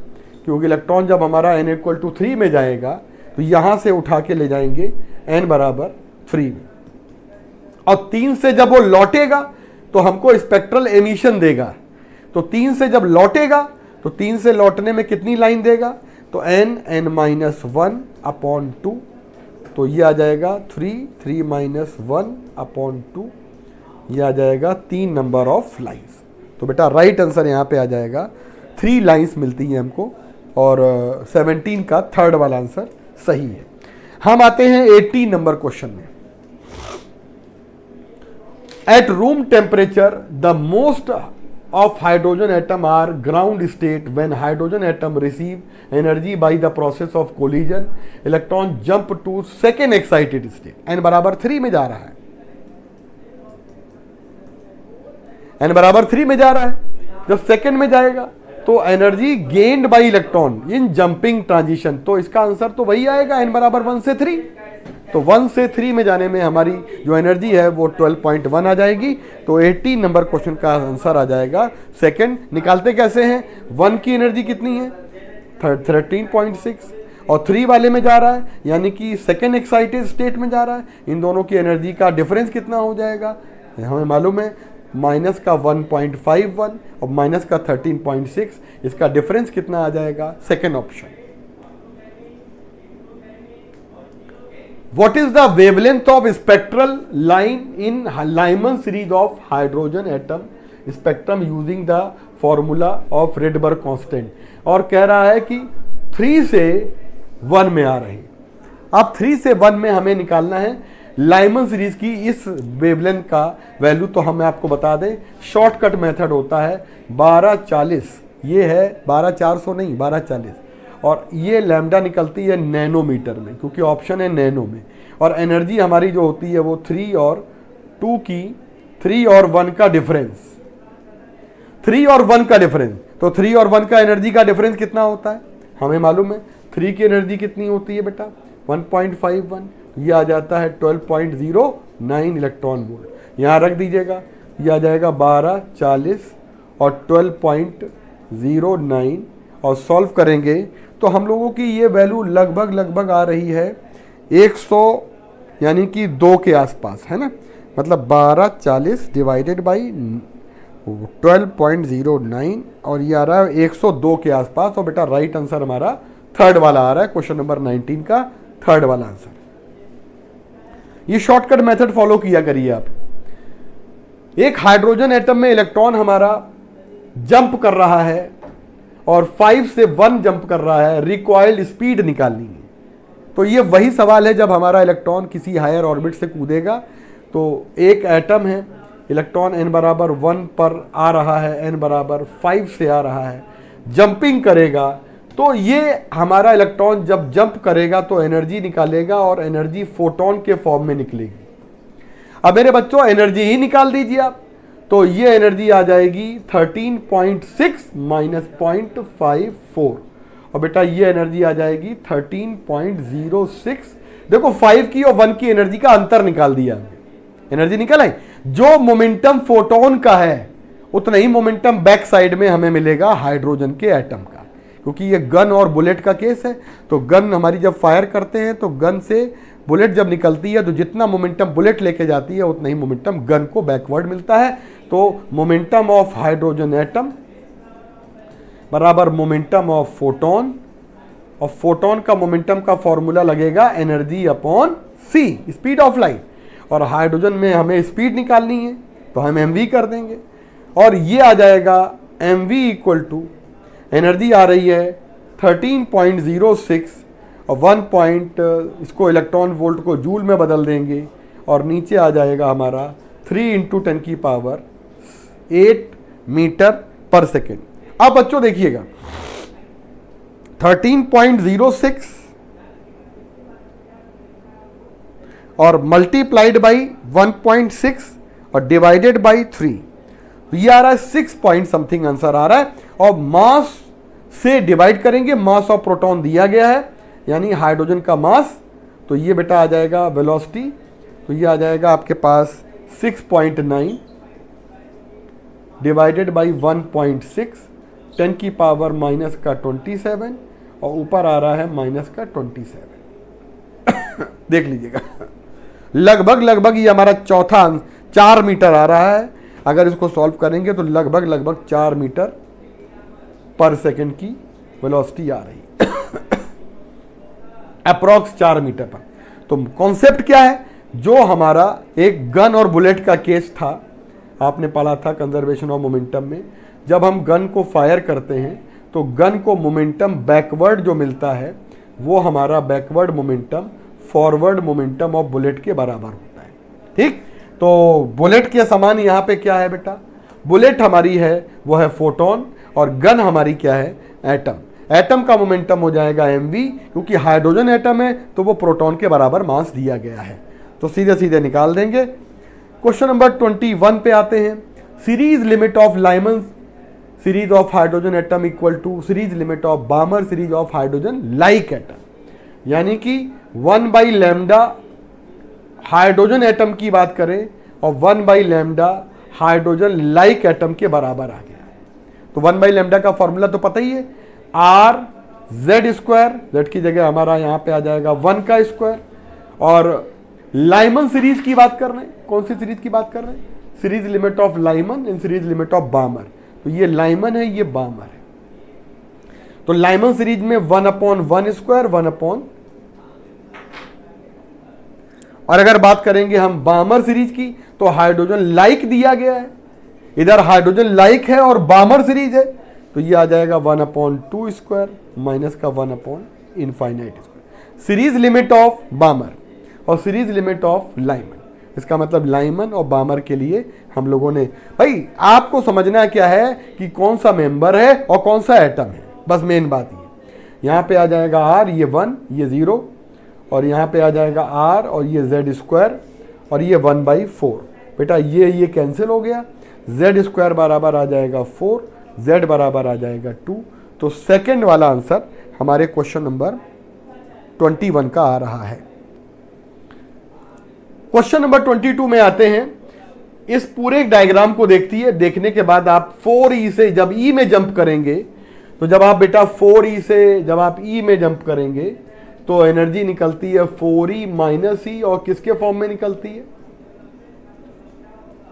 क्योंकि इलेक्ट्रॉन जब हमारा n इक्वल टू 3 में जाएगा तो यहां से उठा के ले जाएंगे n बराबर 3 में, और 3 से जब वो लौटेगा तो हमको स्पेक्ट्रल एमिशन देगा। तो 3 से जब लौटेगा तो 3 से लौटने में कितनी लाइन देगा? तो n माइनस 1 अपॉन 2, तो ये आ जाएगा 3 माइनस 1 अपॉन 2, ये आ जाएगा 3 नंबर ऑफ लाइंस। तो बेटा राइट आंसर यहाँ पे आ जाएगा 3 लाइंस मिलती हैं हमको, और 17 का थर्ड वाला आंसर सही है। हम आते हैं 18 नंबर क्वेश्चन में। At room temperature the most of hydrogen atom are ground state. When hydrogen atom receive energy by the process of collision, electron jump to second excited state. n बराबर 3 में जा रहा है, n बराबर 3 में जा रहा है। जब सेकेंड में जाएगा तो energy gained by electron in jumping transition, तो इसका आंसर तो वही आएगा n बराबर 1 से 3। तो 1 से 3 में जाने में हमारी जो एनर्जी है वो 12.1 आ जाएगी। तो 18 नंबर क्वेश्चन का आंसर आ जाएगा सेकंड। निकालते कैसे हैं? 1 की एनर्जी कितनी है? 13.6, और 3 वाले में जा रहा है, यानी कि सेकंड एक्साइटेड स्टेट में जा रहा है। इन दोनों की एनर्जी का डिफरेंस कितना हो जाएगा? हमें मालूम है माइनस का 1.51 और माइनस का 13.6, इसका डिफरेंस कितना आ जाएगा? Second option. What is the wavelength of spectral line in Lyman series of hydrogen atom spectrum using the formula of Rydberg constant? और कह रहा है कि 3 से 1 में आ रहे हैं। अब 3 से 1 में हमें निकालना है लाइमन सीरीज की इस वेवलेंथ का वैल्यू। तो हम आपको बता दें शॉर्टकट मेथड होता है 1240, ये है 12400 नहीं 1240, और ये लैम्डा निकलती है नैनोमीटर में, क्योंकि ऑप्शन है नैनो में। और एनर्जी हमारी जो होती है वो 3 और 2 की 3 और 1 का डिफरेंस, 3 और 1 का डिफरेंस। तो 3 और 1 का एनर्जी का डिफरेंस कितना होता है? हमें मालूम है 3 की एनर्जी कितनी होती है बेटा? 1.51, ये आ जाता है 12.09 इलेक्ट्रॉन वोल्ट। यहाँ रख दीजिएगा, ये आ जाएगा 1240 और 12.09, और सॉल्व करेंगे तो हम लोगों की ये वैल्यू लगभग आ रही है 100, यानी कि 2 के आसपास, है ना। मतलब 1240 डिवाइडेड बाई 12.09, और ये आ रहा है 102 के आसपास। और बेटा राइट आंसर हमारा थर्ड वाला आ रहा है, क्वेश्चन नंबर 19 का थर्ड वाला आंसर। ये शॉर्टकट मेथड फॉलो किया करिए आप। एक हाइड्रोजन एटम में इलेक्ट्रॉन हमारा जंप कर रहा है और 5 से 1 जंप कर रहा है, रिकॉइल्ड स्पीड निकालनी है। तो ये वही सवाल है जब हमारा इलेक्ट्रॉन किसी हायर ऑर्बिट से कूदेगा। तो एक एटम है, इलेक्ट्रॉन n बराबर 1 पर आ रहा है, n बराबर 5 से आ रहा है, जंपिंग करेगा। तो ये हमारा इलेक्ट्रॉन जब जंप करेगा तो एनर्जी निकालेगा, और एनर्जी फोटोन के फॉर्म में निकलेगी। अब मेरे बच्चों एनर्जी ही निकाल दीजिए आप, तो ये एनर्जी आ जाएगी 13.6 माइनस 0.54, और बेटा ये एनर्जी आ जाएगी 13.06। देखो 5 की और 1 की एनर्जी का अंतर निकाल दिया, एनर्जी निकल आई। जो मोमेंटम फोटोन का है उतना ही मोमेंटम बैक साइड में हमें मिलेगा हाइड्रोजन के एटम का, क्योंकि ये गन और बुलेट का केस है। तो गन हमारी जब फायर करते हैं तो गन से बुलेट जब निकलती है तो जितना मोमेंटम बुलेट लेके जाती है उतना ही मोमेंटम गन को बैकवर्ड मिलता है। तो मोमेंटम ऑफ हाइड्रोजन एटम बराबर मोमेंटम ऑफ फोटोन, और फोटोन का मोमेंटम का फॉर्मूला लगेगा energy upon c, speed of light. और हाइड्रोजन में हमें स्पीड निकालनी है तो हम mv कर देंगे, और ये आ जाएगा mv इक्वल टू एनर्जी आ रही है 13.06, और 1 पॉइंट इसको इलेक्ट्रॉन वोल्ट को जूल में बदल देंगे और नीचे आ जाएगा हमारा 3 इंटू 10 की पावर 8 मीटर पर सेकेंड। अब बच्चों देखिएगा 13.06 और मल्टीप्लाइड बाई 1.6 और डिवाइडेड बाई 3, तो ये आ रहा है 6 पॉइंट समथिंग आंसर आ रहा है। और मास से डिवाइड करेंगे, मास ऑफ प्रोटॉन दिया गया है यानी हाइड्रोजन का मास, तो ये बेटा आ जाएगा वेलोसिटी, तो ये आ जाएगा आपके पास 6.9 डिवाइडेड बाई 1.6, 10 की पावर माइनस का 27 और ऊपर आ रहा है माइनस का 27। देख लीजिएगा लगभग ये हमारा चौथा 4 मीटर आ रहा है। अगर इसको सॉल्व करेंगे तो लगभग 4 मीटर पर सेकंड की वेलोसिटी आ रही है। अप्रॉक्स 4 मीटर पर। तो कॉन्सेप्ट क्या है, जो हमारा एक गन और बुलेट का केस था, आपने पढ़ा था कंजर्वेशन ऑफ मोमेंटम में, जब हम गन को फायर करते हैं तो गन को मोमेंटम बैकवर्ड जो मिलता है वो हमारा backward momentum forward momentum of bullet के बराबर होता है। ठीक, तो बुलेट के समान यहाँ पे क्या है बेटा, बुलेट हमारी है वो है फोटोन और गन हमारी क्या है, एटम। एटम का मोमेंटम हो जाएगा mv, क्योंकि हाइड्रोजन एटम है तो वो प्रोटॉन के बराबर मास दिया गया है, तो सीधे सीधे निकाल देंगे। क्वेश्चन नंबर 21 पे आते हैं। Series limit of Lyman series of hydrogen atom equal to series limit of Balmer series of hydrogen like atom, यानी कि 1 बाई लैम्डा हाइड्रोजन एटम की बात करें और 1 by lambda hydrogen like atom के बराबर आ गया। तो 1 बाई लैम्डा का फॉर्मूला तो पता ही है, आर जेड स्क्वायर, जेड की जगह हमारा यहाँ पे आ जाएगा 1 का स्क्वायर। और लाइमन सीरीज की बात कर रहे हैं, कौन सी सीरीज की बात कर रहे हैं, series limit of Lyman and series limit of बामर। तो ये लाइमन है, ये बामर है। तो लाइमन सीरीज में 1/1 स्क्वायर 1/, और अगर बात करेंगे हम बामर सीरीज की तो हाइड्रोजन लाइक दिया गया है, इधर हाइड्रोजन लाइक है और बामर सीरीज है, तो ये आ जाएगा 1/2 स्क्वायर माइनस का 1/इनफाइनाइट square. Series limit of Balmer और सीरीज लिमिट ऑफ लाइमन, इसका मतलब लाइमन और बामर के लिए हम लोगों ने, भाई आपको समझना क्या है कि कौन सा मेंबर है और कौन सा एटम है, बस मेन बात ये। यहाँ पे आ जाएगा आर, ये 1 ये 0, और यहाँ पे आ जाएगा आर और ये जेड स्क्वायर और ये 1/4। बेटा ये कैंसिल हो गया, जेड स्क्वायर बराबर आ जाएगा 4, जेड बराबर आ जाएगा 2। तो सेकेंड वाला आंसर हमारे क्वेश्चन नंबर 21 का आ रहा है। क्वेश्चन नंबर 22 में आते हैं। इस पूरे डायग्राम को देखने के बाद आप 4e से जब e में जंप करेंगे, तो जब आप बेटा 4e से जब आप e में जंप करेंगे तो एनर्जी निकलती है 4e माइनस e, और किसके फॉर्म में निकलती है,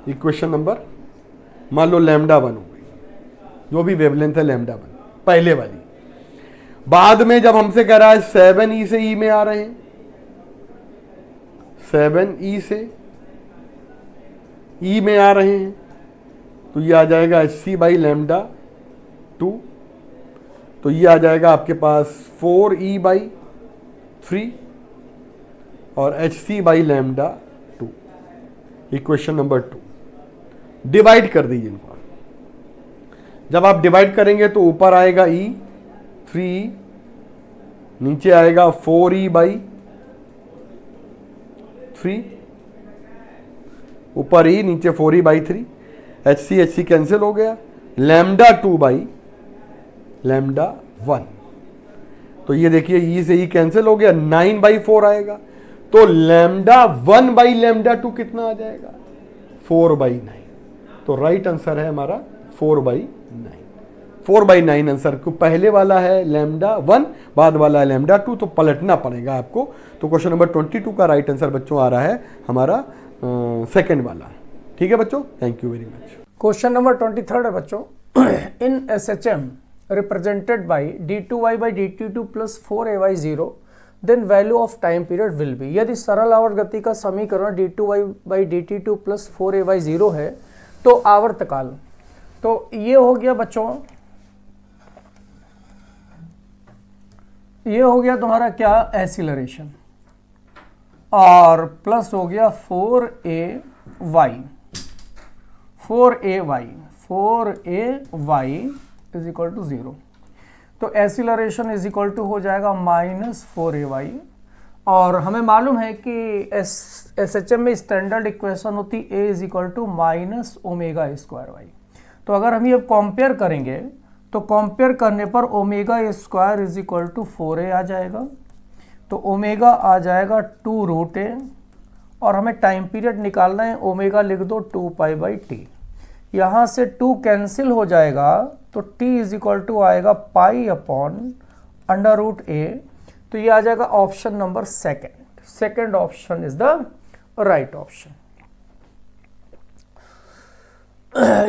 इक्वेशन नंबर मान लो लैम्डा 1 हो गई, जो भी वेवलेंथ है लैम्डा 1 पहले वाली। बाद में जब हमसे कह रहा है 7e से e में आ रहे हैं, 7e से e में आ रहे हैं, तो ये आ जाएगा hc बाई लैम्डा 2, तो ये आ जाएगा आपके पास 4e बाई 3 और hc by lambda 2, equation number 2। Divide कर दीजिए इनको। जब आप डिवाइड करेंगे तो ऊपर आएगा e 3e, नीचे आएगा 4e बाई 3, ऊपर e नीचे 4e बाई 3, hc कैंसिल हो गया, लैम्डा 2 बाई लैम्डा 1। तो ये देखिए e से e कैंसिल हो गया, 9/4 आएगा। तो लैम्डा 1 बाई लैम्डा 2 कितना आ जाएगा, 4/9। तो राइट आंसर है हमारा 4/9। 4/9 आंसर को पहले वाला है लैम्डा 1, बाद वाला है लैम्डा 2, तो पलटना पड़ेगा आपको। तो क्वेश्चन नंबर 22 का राइट आंसर बच्चों आ रहा है हमारा सेकंड वाला। ठीक है बच्चों, thank you very much. Question number 23 है बच्चों। इन SHM represented by d2y by dt2 plus 4ay0 then value of time period will be। यदि सरल आवर्त गति का समीकरण d2y by dt2 plus 4ay0 है तो आवर्तकाल, तो ये हो गया बच्चों ये हो गया तुम्हारा क्या, एसिलरेशन, और प्लस हो गया 4ay, 4ay is equal to 0। तो एसिलरेशन इज इक्वल टू हो जाएगा -4ay, और हमें मालूम है कि एसएचएम में स्टैंडर्ड इक्वेशन होती a is equal to -ω²y। तो अगर हम ये कंपेयर करेंगे तो कंपेयर करने पर ω² इज इक्वल टू 4a आ जाएगा, तो ओमेगा आ जाएगा 2√a, और हमें टाइम पीरियड निकालना है, ओमेगा लिख दो 2π/t। यहाँ से 2 कैंसिल हो जाएगा तो t इज इक्वल टू आएगा π/√a। तो ये आ जाएगा option number second option is the right option.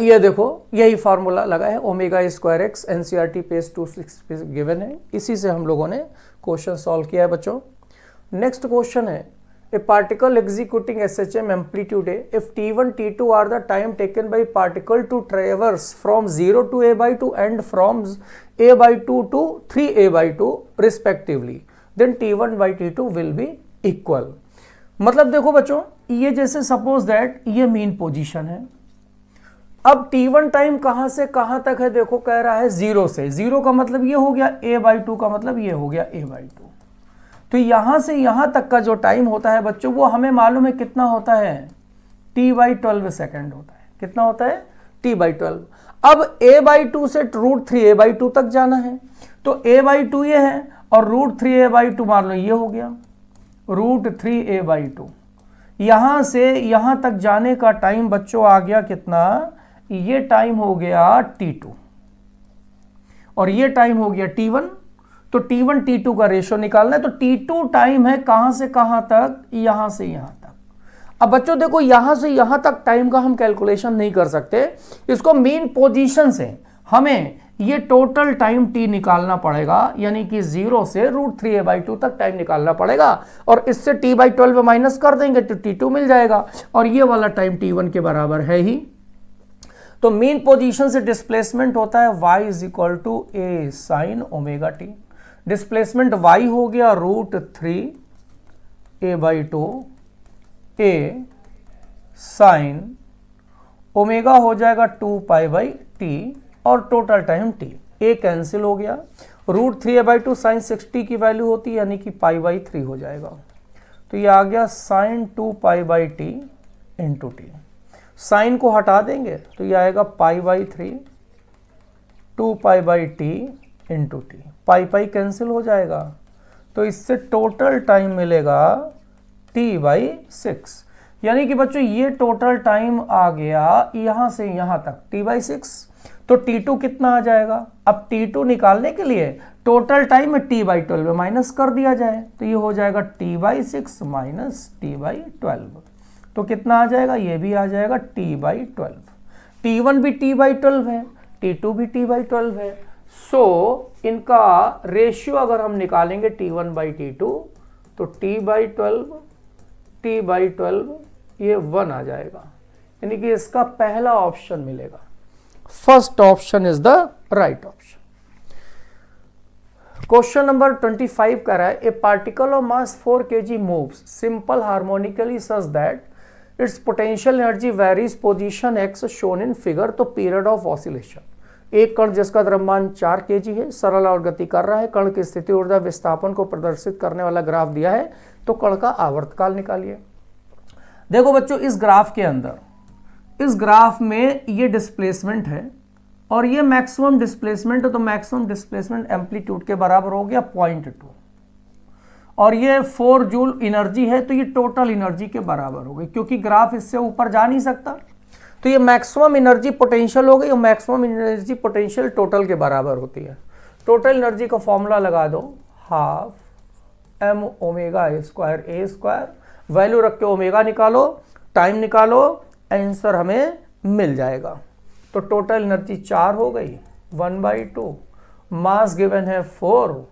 ये देखो यही फार्मूला लगा है, ω²x, एनसीईआरटी पेज 26 पे गिवन है, इसी से हम लोगों ने क्वेश्चन सॉल्व किया है बच्चों। नेक्स्ट क्वेश्चन है, a particle executing SHM amplitude है, if t1 t2 are the time taken by particle to traverse from 0 to a/2 and from a/2 to 3a/2 respectively, then t1/t2 will be equal. मतलब देखो बच्चों, ये जैसे suppose that ये mean position है, अब t1 time कहां से कहां तक है, देखो कह रहा है 0 से, 0 का मतलब ये हो गया a/2 का मतलब ये हो गया a/2। तो यहां से यहां तक का जो टाइम होता है बच्चों, वो हमें मालूम है कितना होता है, t/12 सेकेंड होता है। कितना होता है, t/12। अब a/2 से √3a/2 तक जाना है, तो a/2 ये है और √3a/2 मान लो ये हो गया, √3a/2। यहां से यहां तक जाने का टाइम बच्चों आ गया कितना, ये टाइम हो गया t2 और ये टाइम हो गया t1। तो t1 t2 का रेशियो निकालना है, तो t2 टाइम है कहां से कहां तक, यहां से यहां तक। अब बच्चों देखो यहां से यहां तक टाइम का हम कैलकुलेशन नहीं कर सकते, इसको मेन पोजीशन से हमें ये टोटल टाइम t निकालना पड़ेगा, यानी कि 0 से √3a/2 तक टाइम निकालना पड़ेगा, और इससे t/12 माइनस कर देंगे तो t2 मिल जाएगा, और ये वाला टाइम t1 के बराबर है ही। तो मेन पोजीशन से डिस्प्लेसमेंट होता है y is equal to a sin ω_t। Displacement y हो गया √3a/2 a sin ओमेगा हो जाएगा 2π/t, और total time t, a cancel हो गया, √3a/2 sin 60 की वैल्यू होती है, यानी कि π/3 हो जाएगा। तो ये आ गया sin 2π/t into T. Sign को हटा देंगे तो ये आएगा π/3 2π/t इंटू टी, पाई कैंसिल हो जाएगा, तो इससे टोटल टाइम मिलेगा t/6। यानी कि बच्चों ये टोटल टाइम आ गया यहां से यहां तक t/6। तो t2 कितना आ जाएगा, अब t2 निकालने के लिए टोटल टाइम में t/12 में माइनस कर दिया जाए, तो ये हो जाएगा t/6 माइनस t/12। तो कितना आ जाएगा, ये भी आ जाएगा t/12। t1 भी t/12 है, t2 भी t/12 है। सो इनका रेशियो अगर हम निकालेंगे t1/t2 तो t/12 ये 1 आ जाएगा, यानी कि इसका पहला ऑप्शन मिलेगा। First option is the right option. Question number 25 कह रहा है, a particle of mass 4 kg moves simple harmonically such that it's potential energy varies position x shown in figure. तो पीरियड ऑफ ऑसिलेशन, एक कण जिसका द्रव्यमान 4 kg है, सरल और गति कर रहा है, कण की स्थिति ऊर्जा विस्थापन को प्रदर्शित करने वाला ग्राफ दिया है, तो कण का आवर्तकाल निकालिए। देखो बच्चों, इस ग्राफ के अंदर, इस ग्राफ में ये डिस्प्लेसमेंट है और ये मैक्सिमम डिस्प्लेसमेंट है, तो मैक्सिमम डिस्प्लेसमेंट एम्पलीट्यूड के बराबर हो गया 0.2, और ये 4 जूल एनर्जी है, तो ये टोटल एनर्जी के बराबर हो गई, क्योंकि ग्राफ इससे ऊपर जा नहीं सकता। तो ये मैक्सिमम एनर्जी पोटेंशियल हो गई, और मैक्सिमम एनर्जी पोटेंशियल टोटल के बराबर होती है। टोटल एनर्जी का फॉर्मूला लगा दो, हाफ m²a², वैल्यू रख के ओमेगा निकालो, टाइम निकालो, आंसर हमें मिल जाएगा। तो टोटल एनर्जी 4 हो गई, 1/2, मास गिवन है 4,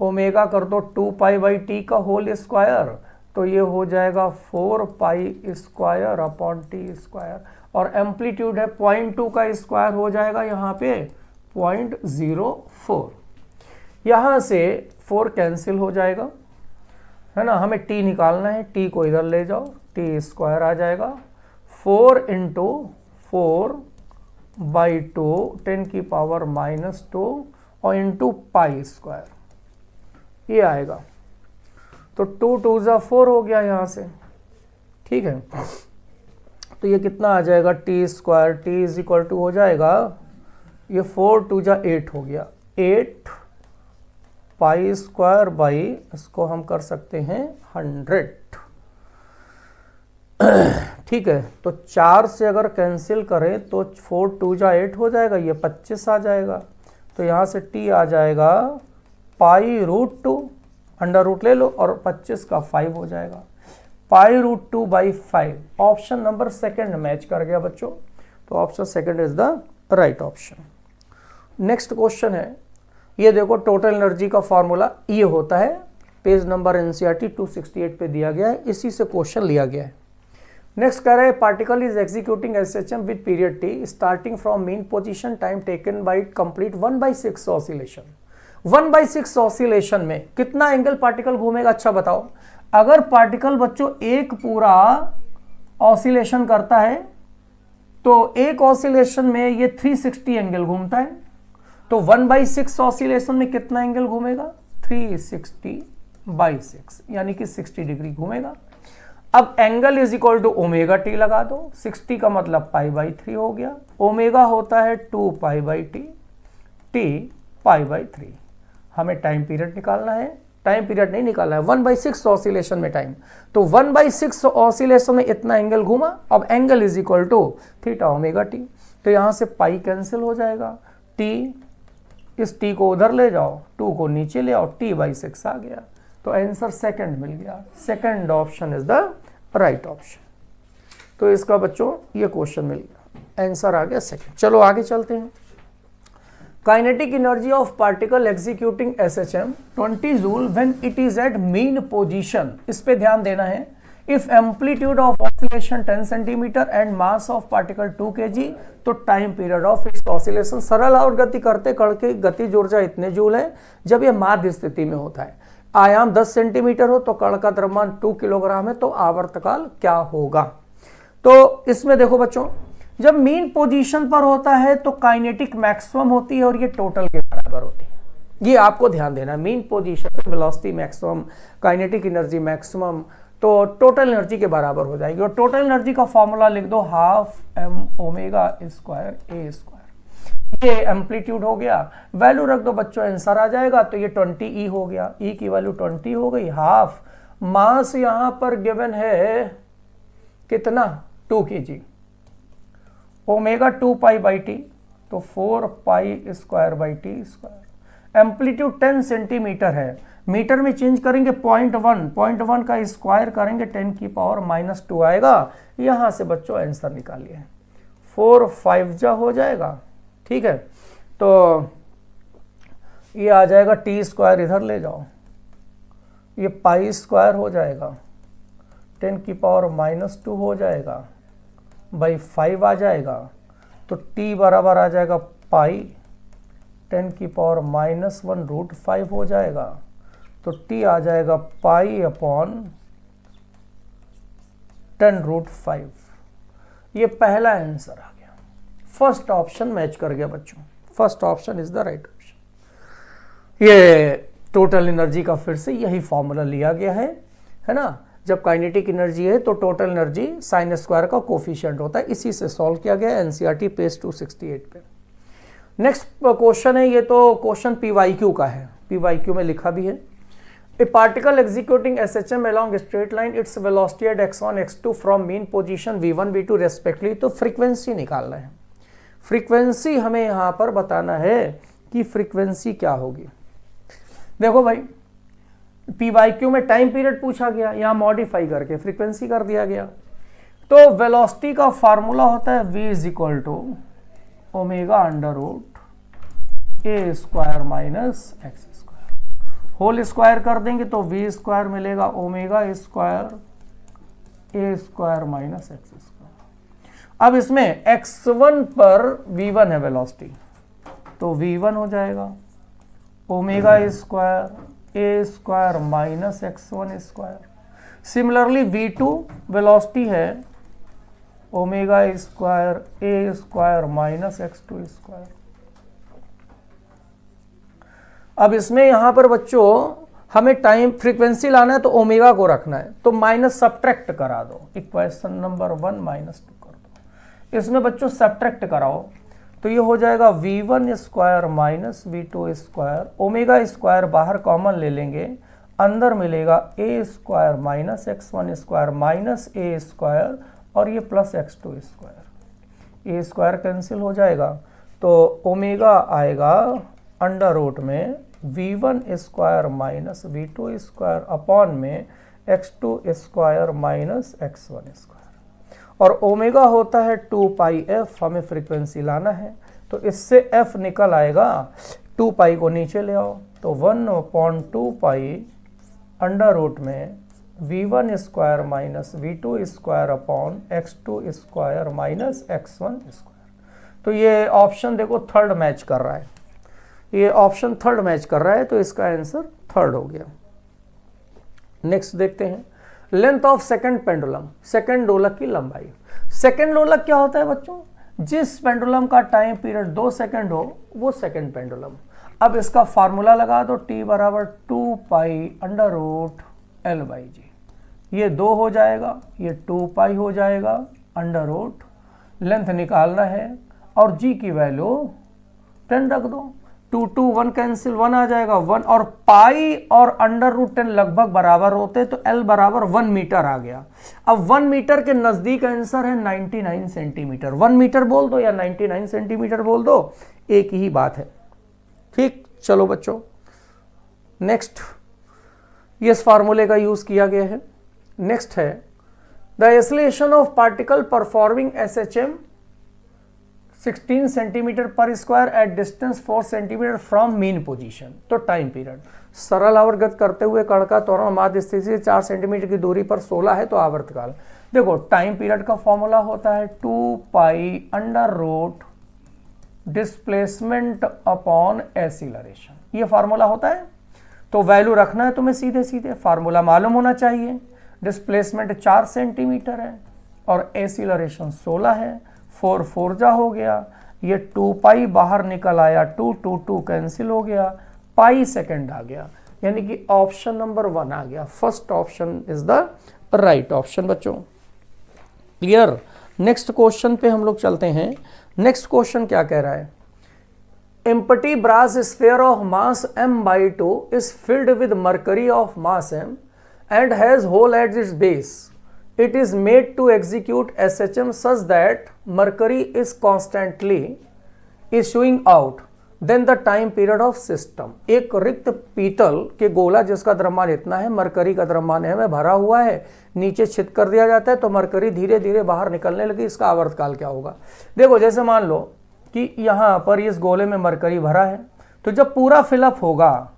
ओमेगा कर दो 2π/t का होल स्क्वायर, तो ये हो जाएगा 4π² और एम्पलीट्यूड है 0.2 का स्क्वायर हो जाएगा यहाँ पे 0.04। यहाँ से 4 कैंसिल हो जाएगा, है ना। हमें t निकालना है, t को इधर ले जाओ, t स्क्वायर आ जाएगा 4 इंटू 4/2 10 की पावर -2 और इंटू पाई स्क्वायर ये आएगा। तो 2 2 जा 4 हो गया यहाँ से, ठीक है। तो ये कितना आ जाएगा, t square, t is equal to हो जाएगा, ये 4 2 जा 8 हो गया, 8 पाई स्क्वायर बाई, इसको हम कर सकते हैं 100, ठीक है। तो 4 से अगर कैंसिल करें तो 4 2 जा 8 हो जाएगा, ये 25 आ जाएगा। तो यहाँ से t आ जाएगा π√2, अंडर रूट ले लो और 25 का 5 हो जाएगा, π√2/5। ऑप्शन नंबर सेकंड मैच कर गया बच्चों, तो option second is the right option. Next question है, ये देखो टोटल एनर्जी का फॉर्मूला ये होता है, पेज नंबर एनसीईआरटी 268 पे दिया गया है, इसी से क्वेश्चन लिया गया है। नेक्स्ट कह रहे हैं particle is executing SHM with period T starting from mean position time taken bye complete 1/6 oscillation. 1/6 oscillation में कितना एंगल पार्टिकल घूमेगा, अच्छा बताओ। अगर पार्टिकल बच्चों एक पूरा ऑसिलेशन करता है तो एक ऑसिलेशन में ये 360 एंगल घूमता है, तो 1/6 ऑसिलेशन में कितना एंगल घूमेगा, 360/6 यानी कि 60 डिग्री घूमेगा। अब angle is equal to omega t लगा दो, 60 का मतलब π/3 हो गया, ओमेगा होता है 2π/t, t π/3। हमें टाइम पीरियड निकालना है, टाइम पीरियड नहीं निकालना है, 1/6 ऑसिलेशन में टाइम, तो 1/6 ऑसिलेशन में इतना एंगल घूमा। अब angle is equal to theta omega t, तो यहां से पाई कैंसिल हो जाएगा, t, इस t को उधर ले जाओ, 2 को नीचे ले आओ, t/6 आ गया। तो आंसर सेकंड मिल गया, second option is the right option. तो इसका बच्चों ये क्वेश्चन मिल गया, आंसर आ गया सेकंड। चलो आगे चलते हैं। Kinetic energy of particle executing SHM 20 joule when it is at mean position, इस पे ध्यान देना है। If amplitude of oscillation 10 centimetre and mass of particle 2 kg, तो time period of its oscillation, सरल और गति करते करके गतिज ऊर्जा इतने जूल है जब ये माध्य स्थिति में होता है। आयाम 10 सेंटीमीटर हो तो कण का द्रव्यमान 2 किलोग्राम है, तो आवर्तकाल क्या होगा। तो इसमें देखो बच्चों, जब मीन पोजीशन पर होता है तो काइनेटिक मैक्सिमम होती है और ये टोटल के बराबर होती है, ये आपको ध्यान देना। मीन पोजीशन पे velocity maximum, kinetic energy maximum, तो टोटल एनर्जी के बराबर हो जाएगी। और टोटल एनर्जी का फॉर्मूला लिख दो, 12m omega square a square. ये एम्पलीट्यूड हो गया, वैल्यू रख दो बच्चों, आंसर आ जाएगा। तो ये 20 हो गया, ई की वैल्यू 20 हो गई। हाफ मास यहां पर गिवन है कितना, 2 kg, ओमेगा 2π/t, तो 4π²/t स्क्वायर। एम्पलीट्यूड 10 सेंटीमीटर है, मीटर में चेंज करेंगे 0.1 का स्क्वायर करेंगे 10 की पावर -2 आएगा। यहां से बच्चों आंसर निकालिए, 4 5 जा हो जाएगा, ठीक है। तो ये आ जाएगा टी स्क्वायर, इधर ले जाओ, ये पाई स्क्वायर हो जाएगा, 10 की पावर -2 हो जाएगा, बाई 5 आ जाएगा। तो t बराबर आ जाएगा पाई 10 की पावर -1√5 हो जाएगा। तो t आ जाएगा π/10√5। ये पहला आंसर आ गया, फर्स्ट ऑप्शन मैच कर गया बच्चों, first option is the right option. ये टोटल एनर्जी का फिर से यही फॉर्मूला लिया गया है ना। जब काइनेटिक एनर्जी है तो टोटल एनर्जी साइन स्क्वायर का कोफिशिएंट होता है, इसी से सॉल्व किया गया एनसीईआरटी पेज 268 पे। नेक्स्ट क्वेश्चन है, ये तो क्वेश्चन पीवाईक्यू का है, पीवाईक्यू में लिखा भी है। A particle executing SHM along straight line, its velocity at x1 x2 from mean position v1 v2 respectively. तो फ्रीक्वेंसी निकालना है, फ्रीक्वेंसी हमें यहां पर बताना है कि फ्रीक्वेंसी क्या होगी। देखो भाई, पीवाईक्यू में टाइम पीरियड पूछा गया, यहां मॉडिफाई करके फ्रीक्वेंसी कर दिया गया। तो वेलोसिटी का फार्मूला होता है v is equal to omega √a² - x², whole square कर देंगे तो v स्क्वायर मिलेगा, ओमेगा स्क्वायर a² - x²। अब इसमें x1 पर v1 है वेलोसिटी, तो v1 हो जाएगा omega square a square minus x1 square. Similarly v2 velocity है omega square a square minus x2 square. अब इसमें यहां पर बच्चों हमें टाइम फ्रीक्वेंसी लाना है तो ओमेगा को रखना है, तो माइनस सब्ट्रैक्ट करा दो, इक्वेशन नंबर 1 -2 कर दो। इसमें बच्चों सब्ट्रैक्ट कराओ तो ये हो जाएगा v1 square minus v2 square, omega square बाहर कॉमन ले लेंगे, अंदर मिलेगा a square minus x1 square minus a square और ये plus x2 square. A square cancel हो जाएगा तो ओमेगा आएगा अंडर रूट में v1 square minus v2 square upon में x2 square minus x1 square, और ओमेगा होता है 2 पाई f, हमें फ्रीक्वेंसी लाना है तो इससे f निकल आएगा, 2 पाई को नीचे ले आओ तो 1/2 पाई अंडर रूट में v1 square minus v2 square upon x2 square minus x1 square. तो ये ऑप्शन देखो थर्ड मैच कर रहा है, ये ऑप्शन थर्ड मैच कर रहा है तो इसका आंसर थर्ड हो गया। नेक्स्ट देखते हैं length of second pendulum, second दोलक की लंबाई। सेकंड दोलक क्या होता है बच्चों? जिस पेंडुलम का टाइम पीरियड 2 सेकंड हो वो सेकंड पेंडुलम। अब इसका फार्मूला लगा दो, t बराबर 2 पाई under root L by g, ये 2 हो जाएगा, ये 2 पाई हो जाएगा अंडर रूट, लेंथ निकालना है और g की वैल्यू 10 रख दो, 2 2 1 कैंसिल 1 आ जाएगा 1, और पाई और अंडर रूट 10 लगभग बराबर होते तो L बराबर 1 मीटर आ गया। अब 1 मीटर के नजदीक आंसर है 99 सेंटीमीटर, 1 मीटर बोल दो या 99 सेंटीमीटर बोल दो, एक ही बात है। ठीक, चलो बच्चों नेक्स्ट, ये इस फार्मूले का यूज किया गया है। नेक्स्ट है the acceleration of particle performing SHM 16 centimetre per square at distance 4 centimetre from mean position. तो टाइम पीरियड, सरल आवर्तगत करते हुए कण का त्वरण माध्य स्थिति से 4 सेंटीमीटर की दूरी पर 16 है तो आवर्तकाल। देखो टाइम पीरियड का फॉर्मूला होता है 2 पाई under root displacement upon acceleration, ये फार्मूला होता है। तो वैल्यू रखना है तुम्हें सीधे सीधे, फार्मूला मालूम होना चाहिए। डिस्प्लेसमेंट 4 सेंटीमीटर है और एक्सीलरेशन 16 है, 4 4 जा हो गया, ये 2 पाई बाहर निकल आया, 2 2 2 कैंसिल हो गया, पाई सेकंड आ गया, यानी कि ऑप्शन नंबर 1 आ गया। First option is the right option बच्चों। क्लियर। नेक्स्ट क्वेश्चन पे हम लोग चलते हैं। नेक्स्ट क्वेश्चन क्या कह रहा है? Empty brass sphere of mass m/2 is filled with mercury of mass m and has hole at its base. It is made to execute SHM such that mercury is constantly issuing out. Then the time period of system. एक रिक्त पीतल के गोला जिसका द्रव्यमान इतना है, mercury का द्रव्यमान है में भरा हुआ है, नीचे छिद कर दिया जाता है तो मरकरी धीरे धीरे बाहर निकलने लगी, इसका आवर्तकाल क्या होगा? देखो जैसे मान लो कि यहाँ पर इस गोले में मरकरी भरा है, तो जब पूरा फिलअप होगा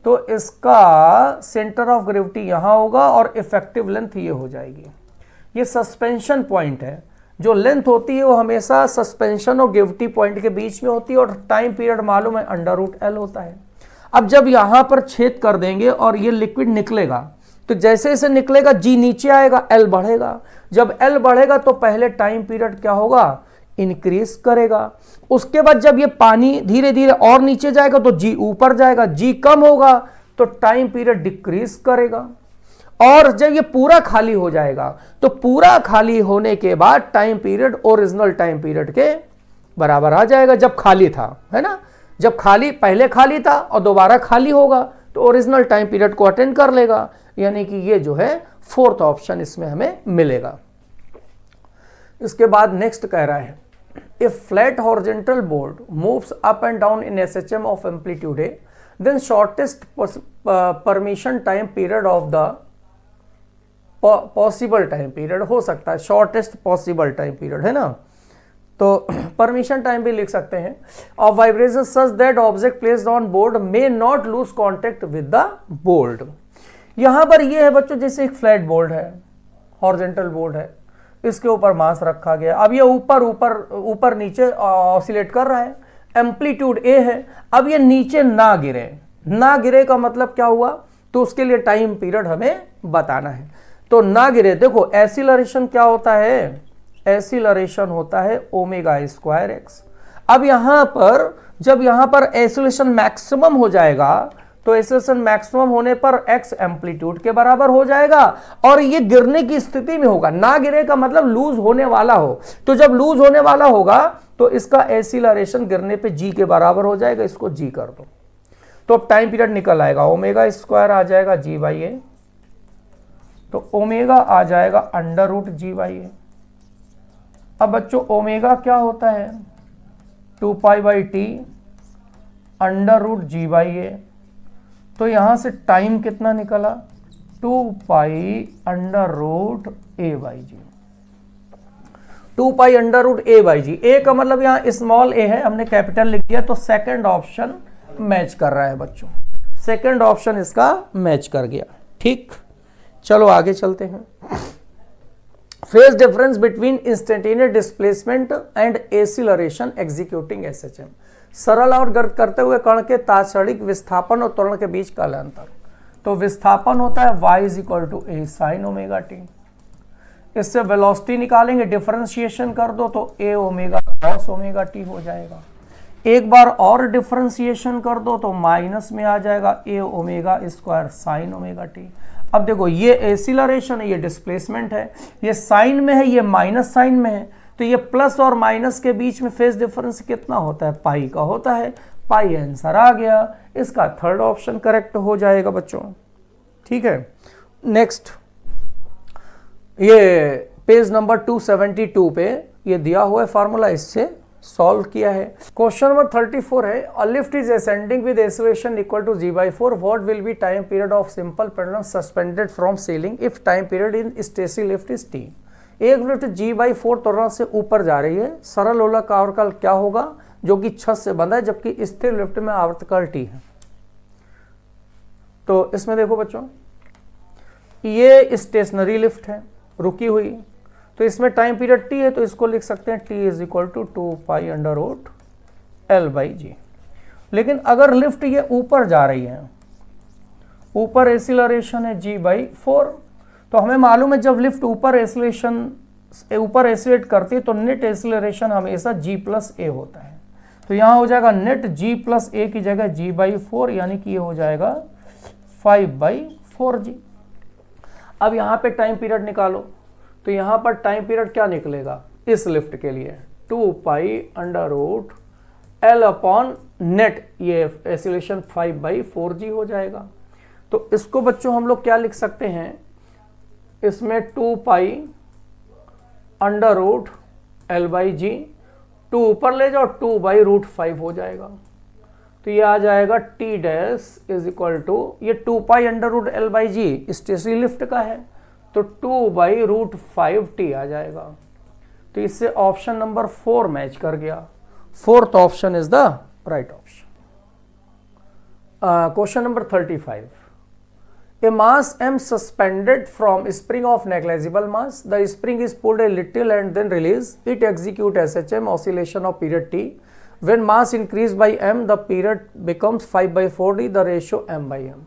तो इसका सेंटर ऑफ ग्रेविटी यहाँ होगा और इफेक्टिव लेंथ ये हो जाएगी। ये सस्पेंशन पॉइंट है, जो लेंथ होती है वो हमेशा सस्पेंशन और ग्रेविटी पॉइंट के बीच में होती है और टाइम पीरियड मालूम है अंडर रूट एल होता है। अब जब यहाँ पर छेद कर देंगे और ये लिक्विड निकलेगा तो जैसे जैसे निकलेगा जी नीचे आएगा, एल बढ़ेगा। जब एल बढ़ेगा तो पहले टाइम पीरियड क्या होगा? इंक्रीज करेगा। उसके बाद जब ये पानी धीरे धीरे और नीचे जाएगा तो जी ऊपर जाएगा, जी कम होगा तो टाइम पीरियड डिक्रीज करेगा। और जब ये पूरा खाली हो जाएगा तो पूरा खाली होने के बाद time period original time period के बराबर आ जाएगा जब खाली था, है ना। जब खाली पहले खाली था और दोबारा खाली होगा तो ओरिजिनल टाइम पीरियड को अटेंड कर लेगा, यानी कि ये जो है फोर्थ ऑप्शन इसमें हमें मिलेगा। इसके बाद नेक्स्ट कह रहा है if flat horizontal board moves up and down in SHM of amplitude A, then shortest permission time period of the possible time period हो सकता है, shortest possible time period है ना, तो परमिशन टाइम भी लिख सकते हैं। of vibration such that object placed on board may not lose contact with the board। यहाँ पर ये है बच्चों जैसे एक फ्लैट बोर्ड है, हॉरिजॉन्टल बोर्ड है, इसके ऊपर मास रखा गया, अब ये ऊपर ऊपर ऊपर नीचे ऑसिलेट कर रहा है, एम्पलीट्यूड ए है, अब ये नीचे ना गिरे, ना गिरे का मतलब क्या हुआ, तो उसके लिए टाइम पीरियड हमें बताना है। तो ना गिरे, देखो एसिलरेशन क्या होता है, एसिलरेशन होता है ओमेगा स्क्वायर एक्स। अब यहां पर जब यहां पर एसिलेशन मैक्सिमम हो जाएगा, तो एसिलेशन मैक्सिमम होने पर एक्स एम्पलीट्यूड के बराबर हो जाएगा और ये गिरने की स्थिति में होगा। ना गिरे का मतलब लूज होने वाला हो, तो जब लूज होने वाला होगा तो इसका एसिलरेशन गिरने पे जी के बराबर हो जाएगा, इसको जी कर दो, तो अब टाइम पीरियड निकल आएगा, ओमेगा स्क्वायर आ जाएगा जी बाई ए, तो ओमेगा आ जाएगा under root g by a. अब बच्चों ओमेगा क्या होता है, 2 pi by T under root g by a, तो यहां से टाइम कितना निकला, 2 पाई under root a by g, 2 pi under root a by g. A का मतलब यहां स्मॉल ए है, हमने कैपिटल लिख दिया, तो सेकंड ऑप्शन मैच कर रहा है बच्चों, सेकंड ऑप्शन इसका मैच कर गया। ठीक, चलो आगे चलते हैं। Phase difference between instantaneous displacement and acceleration executing SHM. सरल और गर्त करते हुए कण के तात्क्षणिक विस्थापन और त्वरण के बीच का अंतर। तो विस्थापन होता है y is equal to a sine omega t, इससे वेलोसिटी निकालेंगे, डिफरेंशिएशन कर दो तो a omega cos omega t हो जाएगा। एक बार और डिफरेंशिएशन कर दो तो माइनस में आ जाएगा a omega square sine omega t. अब देखो ये एसिलरेशन है, ये डिस्प्लेसमेंट है, ये साइन में है, ये माइनस साइन में है, तो ये प्लस और माइनस के बीच में फेज डिफरेंस कितना होता है, पाई का होता है। पाई आंसर आ गया, इसका थर्ड ऑप्शन करेक्ट हो जाएगा बच्चों। ठीक है, नेक्स्ट ये पेज नंबर 272 पे ये दिया हुआ है फार्मूला, इससे सॉल्व किया है। क्वेश्चन नंबर 34 है, a lift is ascending with acceleration equal to g/4, what will be time period of simple pendulum suspended from ceiling if time period in stationary lift is t। एक lift g/4 त्वरण से ऊपर जा रही है, सरल लोलक आवर्तकाल क्या होगा, जो कि छत से बंधा है, जबकि स्थिर लिफ्ट में आवर्तकाल t है। तो इसमें देखो बच्चों, ये स्टेशनरी लिफ्ट है, रुकी हुई, तो इसमें टाइम पीरियड t है, तो इसको लिख सकते हैं t is equal to 2 pi under root L by g. लेकिन अगर लिफ्ट ये ऊपर जा रही है, ऊपर एसिलरेशन है g/4, तो हमें मालूम है जब लिफ्ट ऊपर एसिलेट करती है तो नेट एसिलरेशन हमेशा g+a होता है। तो यहाँ हो जाएगा नेट g+a की जगह g/4, यानी कि ये हो जाएगा 5/4g। अब यहाँ पे टाइम पीरियड निकालो, तो यहाँ पर टाइम पीरियड क्या निकलेगा इस लिफ्ट के लिए, 2 पाई under root L upon net, ये एसिलेशन 5/4g हो जाएगा। तो इसको बच्चों हम लोग क्या लिख सकते हैं, इसमें 2 पाई under root L by g, 2 ऊपर ले जाओ 2/√5 हो जाएगा। तो ये आ जाएगा t dash is equal to, ये 2 पाई under root L by g stationary lift का है, तो 2/√5t आ जाएगा। तो इससे ऑप्शन नंबर 4 मैच कर गया, fourth option is the right option. Question number 35, a mass m suspended from spring of negligible mass, the spring is pulled a little and then released, it execute SHM oscillation of period t, when mass increased by m the period becomes 5/4d, the ratio m/m।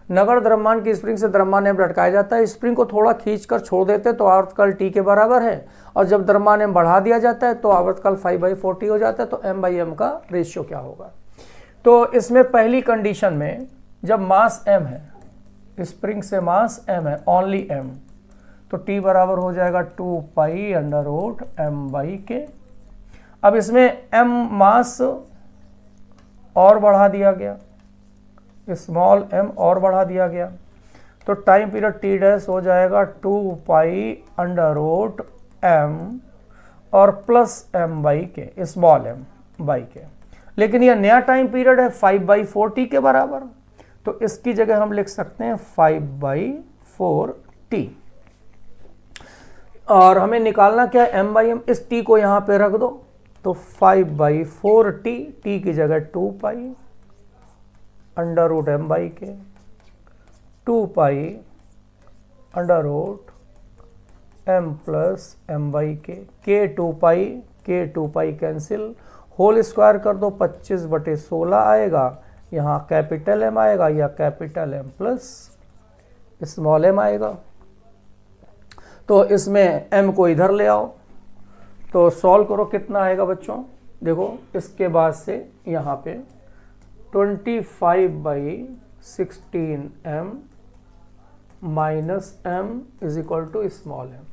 नगर द्रव्यमान की spring से द्रव्यमान m लटकाया जाता है, spring को थोड़ा खींचकर छोड़ देते तो आवर्तकाल t के बराबर है, और जब द्रव्यमान m बढ़ा दिया जाता है तो आवर्तकाल 5/4t हो जाता है, तो m/m का रेशियो क्या होगा। तो इसमें पहली कंडीशन में जब मास m है, स्प्रिंग से मास m है, ओनली m, तो t बराबर हो जाएगा 2 पाई अंडर रूट m/k। अब इसमें m मास और बढ़ा दिया गया, स्मॉल m और बढ़ा दिया गया, तो टाइम पीरियड t डैश हो जाएगा 2 पाई अंडर रूट m और प्लस m/k, स्मॉल m/k। लेकिन यह नया टाइम पीरियड है 5/4t के बराबर, तो इसकी जगह हम लिख सकते हैं 5/4t। और हमें निकालना क्या है, m/m, इस t को यहाँ पे रख दो, तो 5/4t, t की जगह 2 पाई अंडर रूट m/k, 2 पाई under root m plus m/k, k 2 pi cancel, whole square कर दो 25/16 आएगा, यहाँ कैपिटल एम आएगा या capital M plus small m आएगा। तो इसमें एम को इधर ले आओ, तो सॉल्व करो, कितना आएगा बच्चों, देखो इसके बाद से यहाँ पे 25/16m minus m is equal to small m.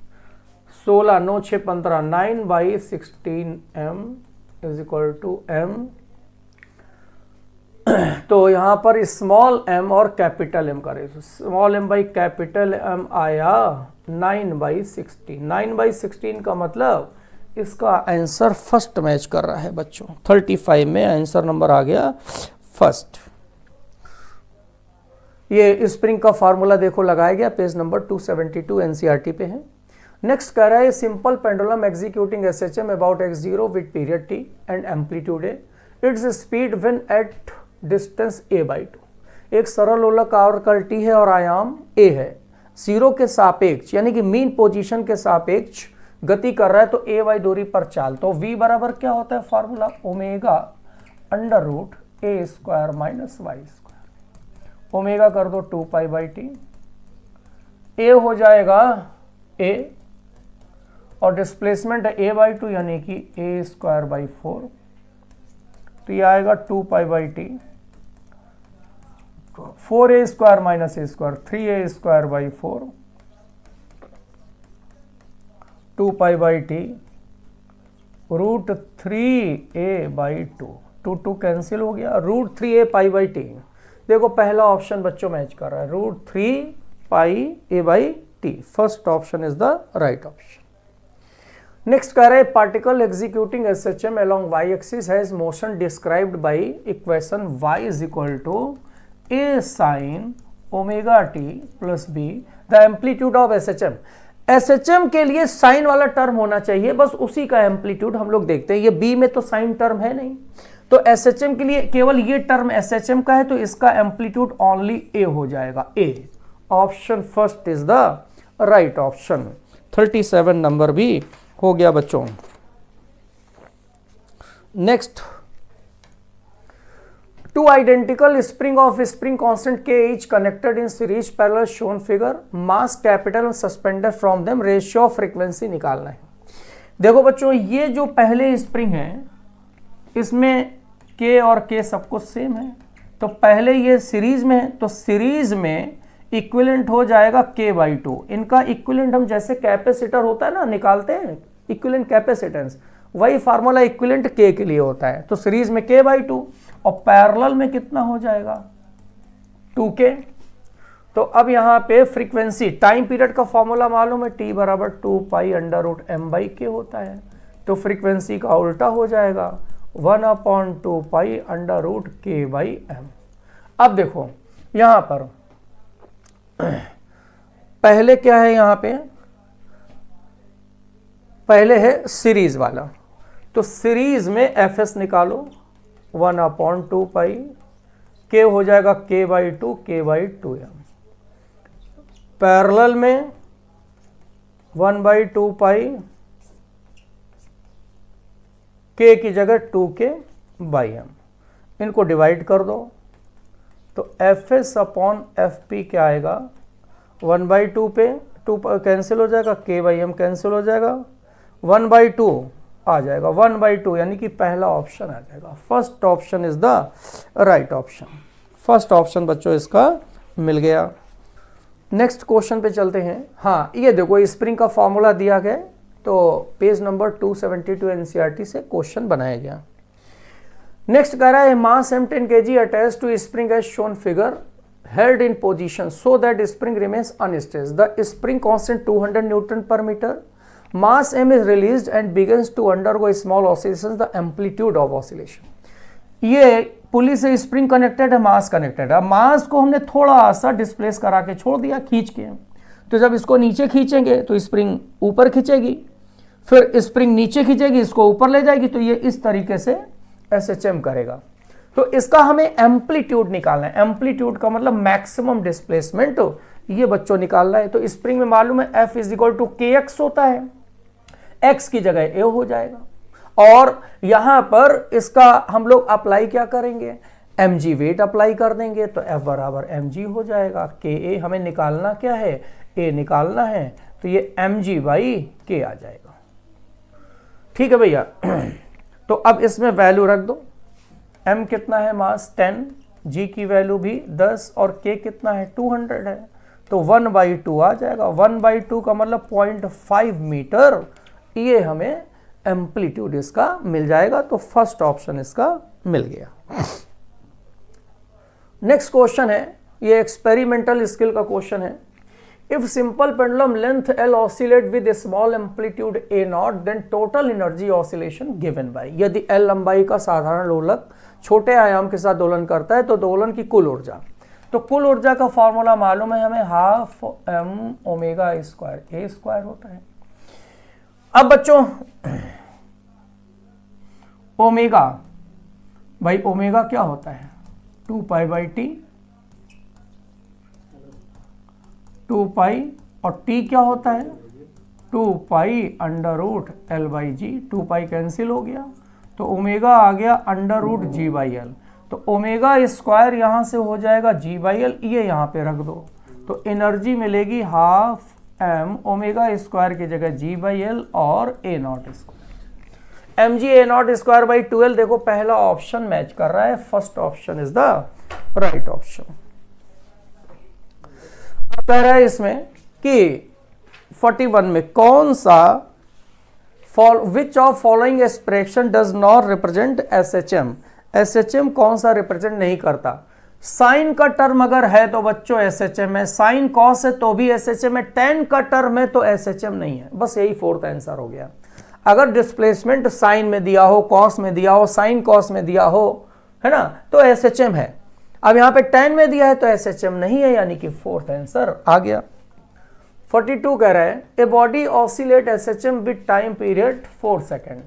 16 9 6 15 9/16m is equal to M. तो यहाँ पर स्मॉल एम और कैपिटल एम करें, small m by capital M आया 9/16। 9/16 का मतलब इसका आंसर फर्स्ट मैच कर रहा है बच्चों। 35 में आंसर नंबर आ गया फर्स्ट। ये स्प्रिंग का फार्मूला देखो लगाया गया, पेज नंबर 272 एनसीईआरटी पे है। नेक्स्ट कह रहा है simple pendulum executing SHM about x0 with period t and amplitude a, its speed when at distance a/2। एक सरल लोलक आवर्तकाल t है और आयाम a है, 0 के सापेक्ष यानी कि मीन पोजीशन के सापेक्ष गति कर रहा है, तो a y दूरी पर चाल। तो v बराबर क्या होता है फार्मूला, omega under root a square minus y square. Omega कर दो 2π/t, a हो जाएगा a और डिस्प्लेसमेंट है a/2 यानी कि a स्क्वायर बाई 4, तो ये आएगा 2π/t, 4a square minus a square 3a square by 4, 2π/t root 3a/2, 2 cancel हो गया, रूट 3a π/t। देखो पहला ऑप्शन बच्चों मैच कर रहा है, root 3πa/t। First option is the right option. Next कह रहा है particle executing SHM along y axis has motion described by equation y is equal to a sin omega t plus b। The amplitude of SHM, SHM के लिए sign वाला term होना चाहिए, बस उसी का एम्पलीट्यूड हम लोग देखते हैं। ये बी में तो साइन टर्म है नहीं, तो एसएचएम के लिए केवल ये टर्म एसएचएम का है, तो इसका एम्पलीट्यूड ओनली ए हो जाएगा, a. Option first is the right option. 37 number भी हो गया बच्चों। Next, two identical spring of spring constant K each connected in series parallel shown figure, mass capital and suspended from them, ratio of frequency निकालना है। देखो बच्चों ये जो पहले स्प्रिंग है इसमें K और K सब कुछ सेम है, तो पहले ये सीरीज में है, तो सीरीज में इक्विवेलेंट हो जाएगा K/2। इनका इक्विवेलेंट हम जैसे कैपेसिटर होता है ना निकालते हैं इक्विवेलेंट कैपेसिटेंस, वही फार्मूला इक्विवेलेंट K के लिए होता है। तो सीरीज में K/2 और पैरेलल में कितना हो जाएगा 2K। तो अब यहाँ पे फ्रीक्वेंसी टाइम पीरियड का फॉर्मूला मालूम है, T बराबर 2π√m/K होता है, तो फ्रीक्वेंसी का उल्टा हो जाएगा 1/2π√K/m। अब देखो यहाँ पर पहले क्या है, यहाँ पे पहले है सीरीज वाला, तो सीरीज में Fs निकालो 1/2π, K हो जाएगा K/2 K/2m। पैरेलल में 1/2π, K की जगह 2K/m। इनको डिवाइड कर दो तो Fs/Fp क्या आएगा, 1/2 पे 2 कैंसिल हो जाएगा, K/m कैंसिल हो जाएगा, 1/2 आ जाएगा, 1/2 यानी कि पहला ऑप्शन आ जाएगा। First option is the right option. First option बच्चों इसका मिल गया। नेक्स्ट क्वेश्चन पे चलते हैं। हाँ ये देखो स्प्रिंग का फॉर्मूला दिया गया, तो पेज नंबर 272 एनसीईआरटी से क्वेश्चन बनाया गया। नेक्स्ट कह रहा है mass m10 kg attach to spring as shown figure held in position so that spring remains unstretched. The spring constant 200 Newton per meter. Mass m is released and begins to undergo small oscillations. The amplitude of oscillation. ये पुली से spring connected है, मास connected है। अब मास को हमने थोड़ा सा displace करा के छोड़ दिया खींच के, तो जब इसको नीचे खींचेंगे तो स्प्रिंग ऊपर खींचेगी, फिर स्प्रिंग नीचे खींचेगी इसको ऊपर ले जाएगी, तो ये इस तरीके से एसएचएम करेगा। तो इसका हमें एम्पलीट्यूड निकालना है। एम्पलीट्यूड का मतलब मैक्सिमम डिस्प्लेसमेंट, ये बच्चों निकालना है। तो स्प्रिंग में मालूम है F is equal to KX होता है, X की जगह A हो जाएगा। और यहां पर इसका हम लोग अप्लाई क्या करेंगे, mg वेट अप्लाई कर देंगे तो F बराबर mg हो जाएगा। Ka हमें निकालना क्या है, A निकालना है, तो ये mg बाई K आ जाएगा। ठीक है भैया। तो अब इसमें वैल्यू रख दो, m कितना है मास 10, g की वैल्यू भी 10 और k कितना है 200 है, तो 1/2 आ जाएगा। 1/2 का मतलब 0.5 मीटर, ये हमें एम्पलीट्यूड इसका मिल जाएगा। तो फर्स्ट ऑप्शन इसका मिल गया। नेक्स्ट क्वेश्चन है, ये एक्सपेरिमेंटल स्किल का क्वेश्चन है। If simple pendulum length L oscillate with small amplitude A0 then total energy oscillation given by. यदि L लंबाई का साधारण लोलक छोटे आयाम के साथ दोलन करता है तो दोलन की कुल ऊर्जा, तो कुल ऊर्जा का फॉर्मूला मालूम है हमें, half m omega square A square होता है। अब बच्चों ओमेगा भाई, ओमेगा क्या होता है 2 पाई बाई टी, 2 पाई, और टी क्या होता है 2 पाई under root L by g. 2 pi cancel हो गया तो ओमेगा आ गया under root G by L. तो ओमेगा स्क्वायर यहाँ से हो जाएगा G बाई एल, ये यहाँ पे रख दो तो एनर्जी मिलेगी हाफ m ओमेगा स्क्वायर की जगह G बाई एल और A0 square. mg A0 square by 12। देखो पहला ऑप्शन मैच कर रहा है, first option is the right option. कह रहा है इसमें कि 41 में कौन सा which of following expression does not represent SHM। SHM कौन सा रिप्रेजेंट नहीं करता। साइन का टर्म अगर है तो बच्चों SHM है, साइन कॉस है तो भी SHM है, टेन का टर्म है तो SHM नहीं है। बस यही फोर्थ आंसर हो गया। अगर डिस्प्लेसमेंट साइन में दिया हो, कॉस में दिया हो, साइन कॉस में दिया हो, है ना, तो SHM है। अब यहां पे टेन में दिया है तो SHM नहीं है, यानी कि फोर्थ आंसर आ गया। 42 कह रहा है a body oscillate SHM with time period 4 second,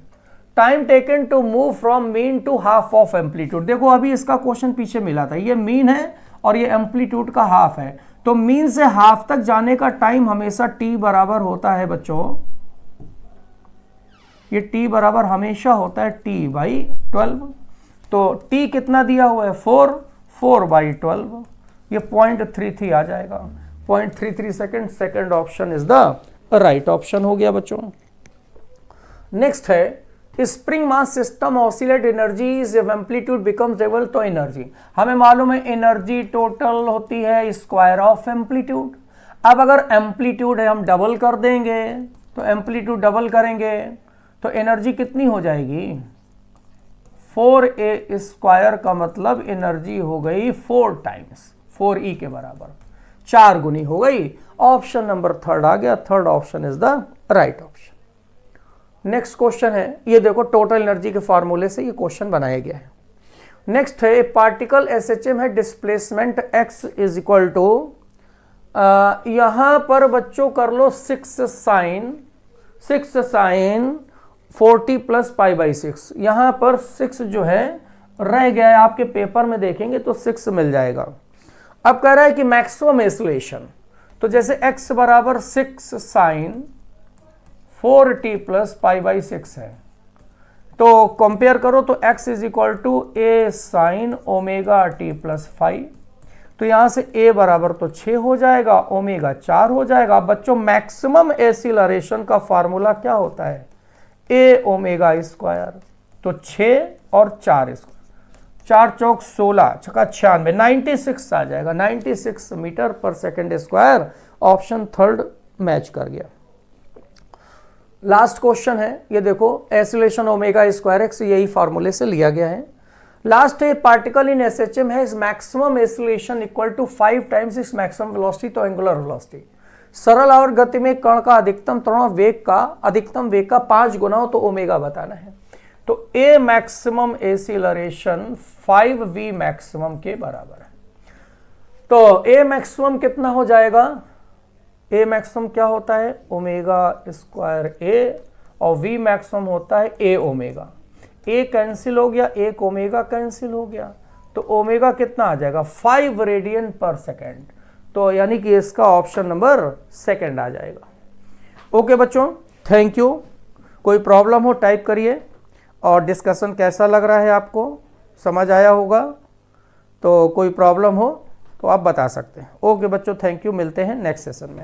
time taken to move from mean to half of amplitude. देखो अभी इसका क्वेश्चन पीछे मिला था, ये मीन है और ये एम्पलीट्यूड का हाफ है, तो मीन से हाफ तक जाने का टाइम हमेशा t बराबर होता है बच्चों, ये t बराबर हमेशा होता है t बाई 12। तो t कितना दिया हुआ है 4 बाई 12, ये 0.33 आ जाएगा, 0.33 second. Second option is the right option हो गया बच्चों। नेक्स्ट है spring mass system oscillate energy if amplitude becomes double. तो एनर्जी हमें मालूम है, एनर्जी टोटल होती है स्क्वायर ऑफ एम्पलीट्यूड। अब अगर एम्पलीट्यूड है हम डबल कर देंगे, तो एम्पलीट्यूड डबल करेंगे तो एनर्जी कितनी हो जाएगी 4a स्क्वायर, का मतलब एनर्जी हो गई 4 टाइम्स 4e के बराबर, 4 गुनी हो गई। ऑप्शन नंबर थर्ड आ गया, third option is the right option. Next question है, ये देखो टोटल एनर्जी के फॉर्मूले से ये क्वेश्चन बनाया गया है। नेक्स्ट है पार्टिकल SHM है, displacement x is equal to, यहां पर बच्चों कर लो 6 साइन 40 प्लस पाई बाई 6। यहां पर 6 जो है रह गया है, आपके पेपर में देखेंगे तो 6 मिल जाएगा। अब कह रहा है कि मैक्सिमम एसिलेशन, तो जैसे x बराबर 6 sign 4t plus pi by 6 है, तो कंपेयर करो तो x is equal to a sine omega t plus 5। तो यहां से a बराबर तो 6 हो जाएगा, ओमेगा 4 हो जाएगा। बच्चों मैक्सिमम एसिलरेशन का फार्मूला क्या होता है a ओमेगा स्क्वायर, तो 6 और 4 स्क्वायर, 4 चौक 16 छक्का 96, 96 आ जाएगा, 96 मीटर पर second square. Option third match कर गया। लास्ट क्वेश्चन है, ये देखो एसिलेशन ओमेगा स्क्वायर एक्स, यही फार्मूले से लिया गया है। लास्ट है पार्टिकल इन SHM है maximum acceleration equal to 5 times its maximum velocity, तो एंगुलर वेलोसिटी। सरल आवर्त गति में कण का अधिकतम त्वरण वेग का अधिकतम वेग का 5 गुना हो तो ओमेगा बताना है। तो A maximum acceleration 5v maximum के बराबर है। तो A मैक्सिमम कितना हो जाएगा, A मैक्सिमम क्या होता है ओमेगा स्क्वायर A, और V मैक्सिमम होता है A ओमेगा। A कैंसिल हो गया, एक ओमेगा कैंसिल हो गया, तो ओमेगा कितना आ जाएगा 5 रेडियन पर सेकेंड। तो यानी कि इसका ऑप्शन नंबर सेकेंड आ जाएगा। ओके बच्चों, थैंक यू। कोई प्रॉब्लम हो टाइप करिए, और डिस्कशन कैसा लग रहा है आपको, समझ आया होगा। तो कोई प्रॉब्लम हो तो आप बता सकते हैं। ओके बच्चों, थैंक यू, मिलते हैं नेक्स्ट सेशन में।